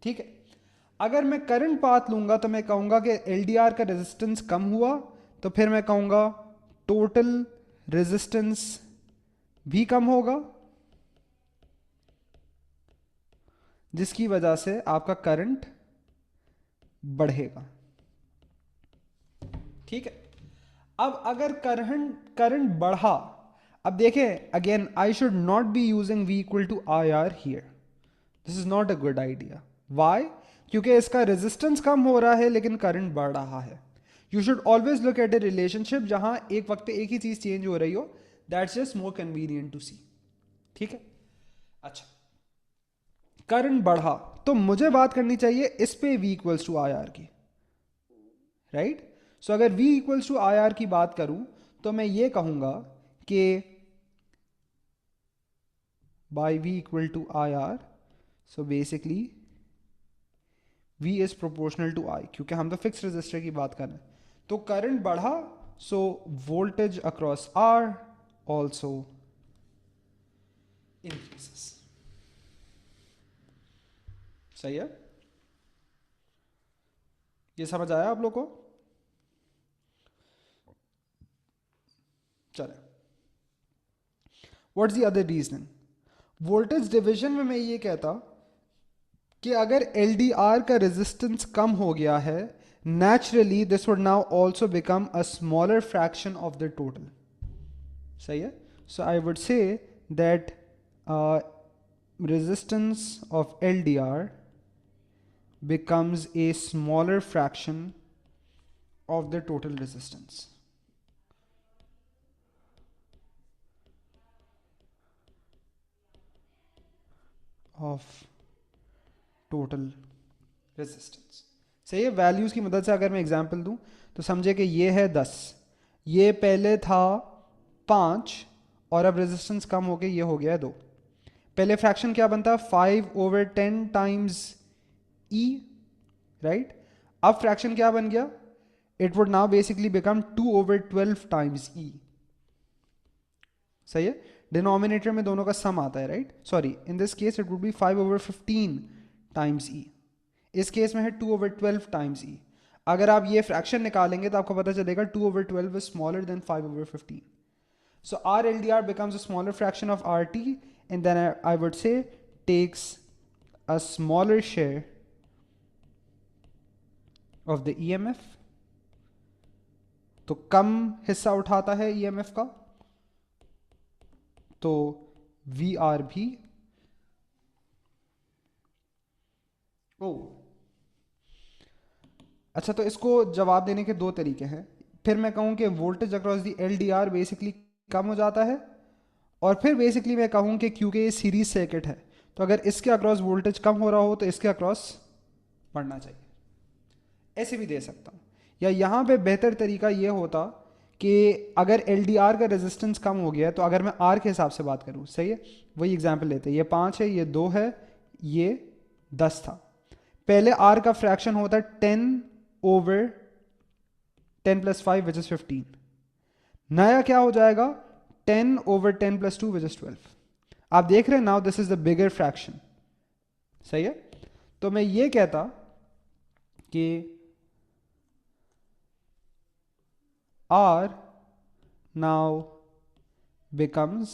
ठीक है. अगर मैं करंट पाथ लूंगा तो मैं कहूंगा कि LDR का रेजिस्टेंस कम हुआ, तो फिर मैं कहूंगा टोटल रेजिस्टेंस भी कम होगा, जिसकी वजह से आपका करंट बढ़ेगा। ठीक है, अब अगर करंट बढ़ा, अब देखें again I should not be using V equal to I R here, this is not a good idea. Why? क्योंकि इसका रेजिस्टेंस कम हो रहा है लेकिन करंट बढ़ रहा है। You should always look at A relationship जहां एक वक्त पे एक ही चीज चेंज हो रही हो, that's just more convenient to see. ठीक है, अच्छा करंट बढ़ा तो मुझे बात करनी चाहिए इस पे V equals to I R की, राइट? सो अगर V equals to I R की बात करूं तो मैं ये कहूंगा कि by V equal to I R, so basically V is proportional to I, क्योंकि हम तो फिक्स रेजिस्टर की बात कर रहे हैं। तो करंट बढ़ा, सो voltage across R also increases. सही है, ये समझ आया आप लोग को? चले, what's the other reasoning? Voltage division में मैं ये कहता कि अगर LDR का रेजिस्टेंस कम हो गया है, naturally this would now also become a smaller fraction of the total. सही है, so I would say that resistance of LDR becomes a smaller fraction of the total resistance. Of total resistance. सही है, values की मदद से अगर मैं example दूं तो समझे कि ये है 10, ये पहले था 5 और अब रेजिस्टेंस कम हो के ये हो गया 2। पहले फ्रैक्शन क्या बनता? 5/10 टाइम्स E, राइट? अब फ्रैक्शन क्या बन गया? It would now basically become 2/12 times E। सही है, डिनोमिनेटर में दोनों का सम आता है, right? Sorry, in this case it would be 5/15 times E। इस केस में है 2/12 टाइम्स E। अगर आप ये फ्रैक्शन निकालेंगे तो आपको पता चलेगा 2/12 is smaller than 5/15. So our LDR becomes a smaller fraction of RT, and then I would say takes a smaller share of the EMF. तो कम हिस्सा उठाता है EMF का, तो VR भी अच्छा, तो इसको जवाब देने के दो तरीके हैं। फिर मैं कहूं कि voltage across the LDR basically कम हो जाता है, और फिर बेसिकली मैं कहूं कि क्योंकि ये सीरीज सर्किट है तो अगर इसके अक्रॉस वोल्टेज कम हो रहा हो तो इसके अक्रॉस बढ़ना चाहिए। ऐसे भी दे सकता हूं, या यहां पे बेहतर तरीका ये होता कि अगर LDR का रेजिस्टेंस कम हो गया है तो अगर मैं R के हिसाब से बात करूं, सही है, वही एग्जाम्पल लेते हैं, ये 5 है, ये 2 है, ये 10 था। पहले R का फ्रैक्शन होता है 10/10 + 5 विच इज 15। नया क्या हो जाएगा? 10/10 + 2 विच इज 12। आप देख रहे हैं, now this is the bigger fraction. सही है, तो मैं ये कहता कि R now becomes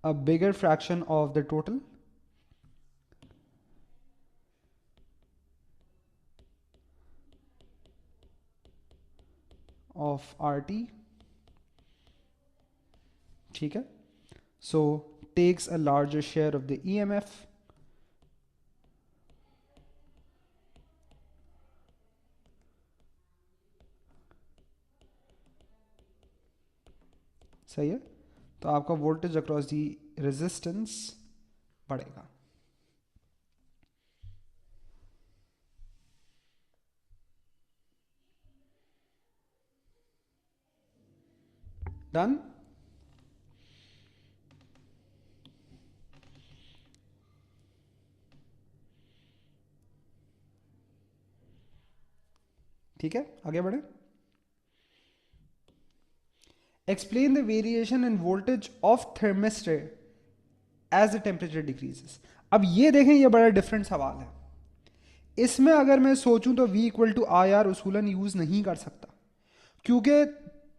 a bigger fraction of the total of RT. ठीक है, so takes a larger share of the EMF. सही है, तो आपका वोल्टेज अक्रॉस दी रेजिस्टेंस बढ़ेगा। डन? ठीक है, आगे बढ़े। Explain the variation in voltage of thermistor as the temperature decreases. अब ये देखें, ये बड़ा डिफरेंट सवाल है। इसमें अगर मैं सोचूं तो V equal to I R उसूलन यूज नहीं कर सकता, क्योंकि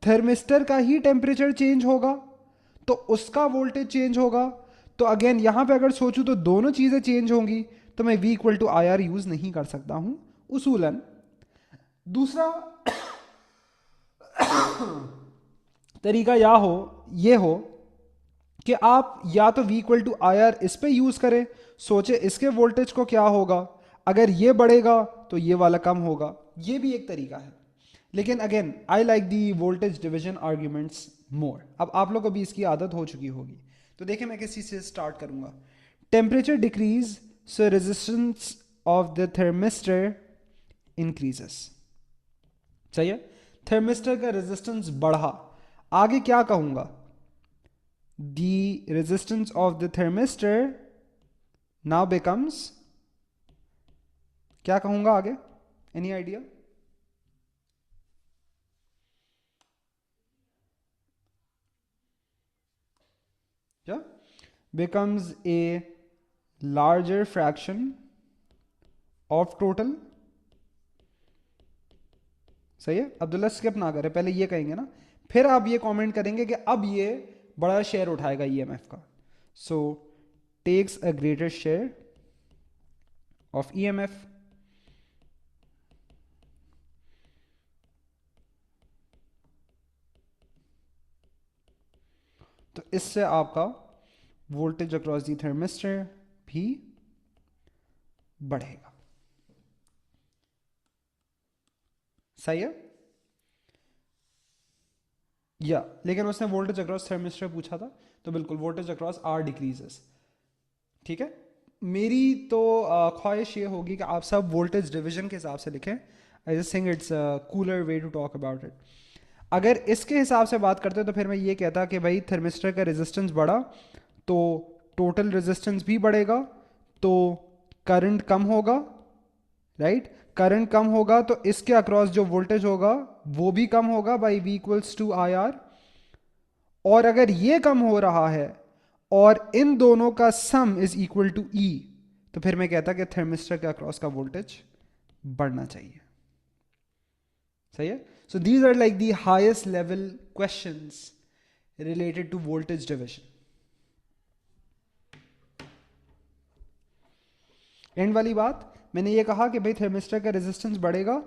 थर्मिस्टर का ही टेम्परेचर चेंज होगा तो उसका वोल्टेज चेंज होगा। तो अगेन यहां पे अगर सोचूं तो दोनों चीजें चेंज होंगी, तो मैं V equal to I R use नहीं कर सकता हूं उसूलन। दूसरा तरीका ये हो कि आप या तो V equal to I R इस पे यूज करें, सोचे इसके वोल्टेज को क्या होगा, अगर ये बढ़ेगा तो ये वाला कम होगा, ये भी एक तरीका है। लेकिन again I like the voltage division arguments more. अब आप लोग को भी इसकी आदत हो चुकी होगी, तो देखिए मैं किसी से स्टार्ट करूंगा। Temperature decrease so resistance of the thermistor increases. सही है, थर्मिस्टर का रेजिस्टेंस बढ़ा, आगे क्या कहूंगा, the resistance of the thermistor now becomes, क्या कहूंगा आगे, एनी आइडिया? क्या becomes a larger fraction of total। सही है, अब्दुल्ला स्किप ना करे, पहले ये कहेंगे ना, फिर आप ये कमेंट करेंगे कि अब ये बड़ा शेयर उठाएगा ईएमएफ का। So takes a greater share of EMF. तो इससे आपका वोल्टेज अक्रॉस दी थर्मिस्टर भी बढ़ेगा। सही है या, लेकिन उसने वोल्टेज अक्रॉस थर्मिस्टर पूछा था, तो बिल्कुल वोल्टेज अक्रॉस आर डिक्रीजेस। ठीक है, मेरी तो ख्वाहिश ये होगी कि आप सब वोल्टेज डिवीजन के हिसाब से लिखें। I just think it's cooler way to talk about it. अगर इसके हिसाब से बात करते तो फिर मैं ये कहता कि भाई थर्मिस्टर का रेजिस्टेंस बढ़ा तो टोटल रेजिस्टेंस भी बढ़ेगा, तो करंट कम होगा, राइट? करंट कम होगा तो इसके अक्रॉस जो वोल्टेज होगा वो भी कम होगा by V equals to I R. और अगर ये कम हो रहा है और इन दोनों का sum is equal to E, तो फिर मैं कहता कि थर्मिस्टर के अक्रॉस का वोल्टेज बढ़ना चाहिए। सही है, so these are like the highest level questions related to voltage division. And वाली बात मैंने ये कहा कि भाई थर्मिस्टर का रेजिस्टेंस बढ़ेगा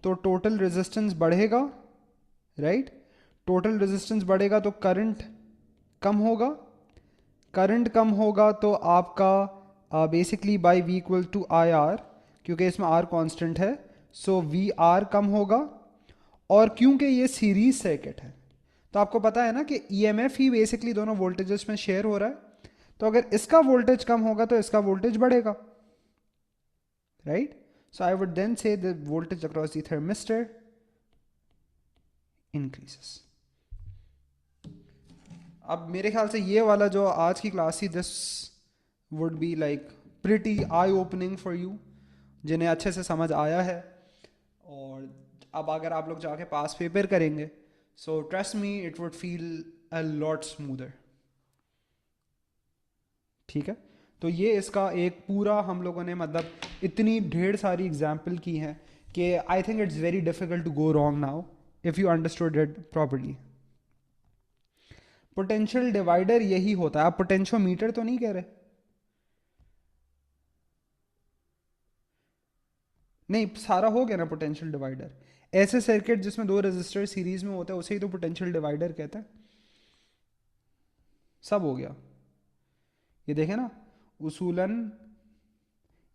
तो टोटल रेजिस्टेंस बढ़ेगा, राइट? टोटल रेजिस्टेंस बढ़ेगा तो करंट कम होगा, करंट कम होगा तो आपका basically by V equal to I R, क्योंकि इसमें R कांस्टेंट है, सो वी आर कम होगा। और क्योंकि ये सीरीज सर्किट है तो आपको पता है ना कि EMF ही बेसिकली दोनों वोल्टेजेस में शेयर हो रहा है, तो अगर इसका वोल्टेज कम होगा तो इसका वोल्टेज बढ़ेगा, right? So I would then say the voltage across the thermistor increases. अब मेरे ख्याल से ये वाला जो आज की क्लास थी, this would be like pretty I opening for you, जिन्हें अच्छे से समझ आया है। और अब अगर आप लोग जाके पास पेपर करेंगे, so trust me it would feel a lot smoother. ठीक है, तो ये इसका एक पूरा हम लोगों ने मतलब इतनी ढेर सारी एग्जाम्पल की हैं कि I think it's very difficult to go wrong now if you understood it properly. Potential divider यही होता है, आप पोटेंशियोमीटर तो नहीं कह रहे? नहीं, सारा हो गया ना पोटेंशियल डिवाइडर। ऐसे सर्किट जिसमें दो रेजिस्टर सीरीज में होता है उसे ही तो पोटेंशियल डिवाइडर कहते हैं। सब हो गया, ये देखे ना, उसूलन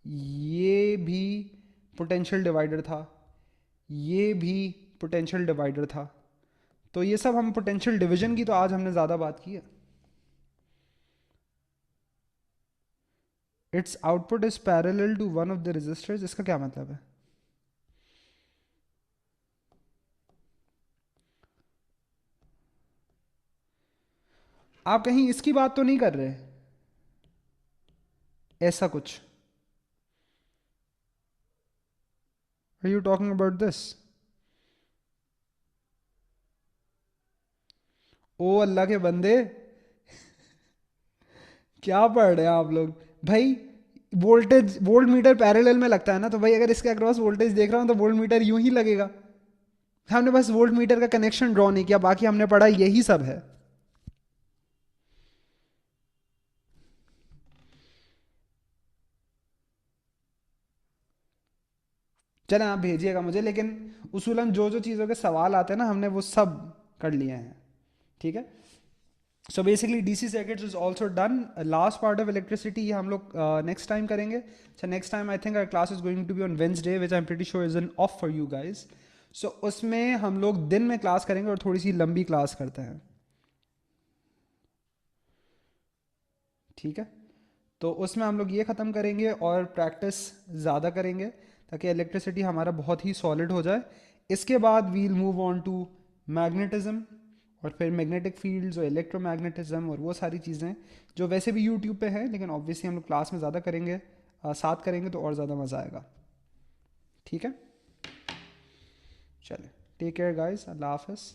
ये भी पोटेंशियल डिवाइडर था, ये भी पोटेंशियल डिवाइडर था, तो ये सब हम पोटेंशियल डिवीजन की तो आज हमने ज़्यादा बात की है। Its output is parallel to one of the resistors, इसका क्या मतलब है? आप कहीं इसकी बात तो नहीं कर रहे? ऐसा कुछ? Are you talking about this? ओ अल्लाह के बंदे क्या पढ़ रहे हैं आप लोग भाई? वोल्टेज वोल्ट मीटर पैरेलल में लगता है ना, तो भाई अगर इसके अक्रॉस वोल्टेज देख रहा हूं तो वोल्ट मीटर यूं ही लगेगा। हमने बस वोल्ट मीटर का कनेक्शन ड्रॉ नहीं किया, बाकी हमने पढ़ा यही सब है। चलें आप भेजिएगा मुझे, लेकिन उसूलन जो जो चीज़ों के सवाल आते हैं ना हमने वो सब कर लिए हैं। ठीक है, so basically DC circuits is also done. Last part of electricity ये हम लोग नेक्स्ट टाइम करेंगे। अच्छा, next time I think our class is going to be on Wednesday which I am pretty sure is an off for you guys. So उसमें हम लोग दिन में क्लास करेंगे और थोड़ी सी लंबी क्लास करते हैं। ठीक है, तो उसमें हम लोग ये ख़त्म करेंगे और प्रैक्टिस ज़्यादा करेंगे ताकि इलेक्ट्रिसिटी हमारा बहुत ही सॉलिड हो जाए। इसके बाद we'll move on to magnetism और फिर मैग्नेटिक फील्ड्स और इलेक्ट्रोमैग्नेटिज्म और वो सारी चीज़ें जो वैसे भी यूट्यूब पे हैं, लेकिन ऑब्वियसली हम लोग क्लास में ज़्यादा करेंगे, साथ करेंगे तो और ज़्यादा मज़ा आएगा। ठीक है, चले, टेक केयर गाइस, अल्लाह हाफ़िज़।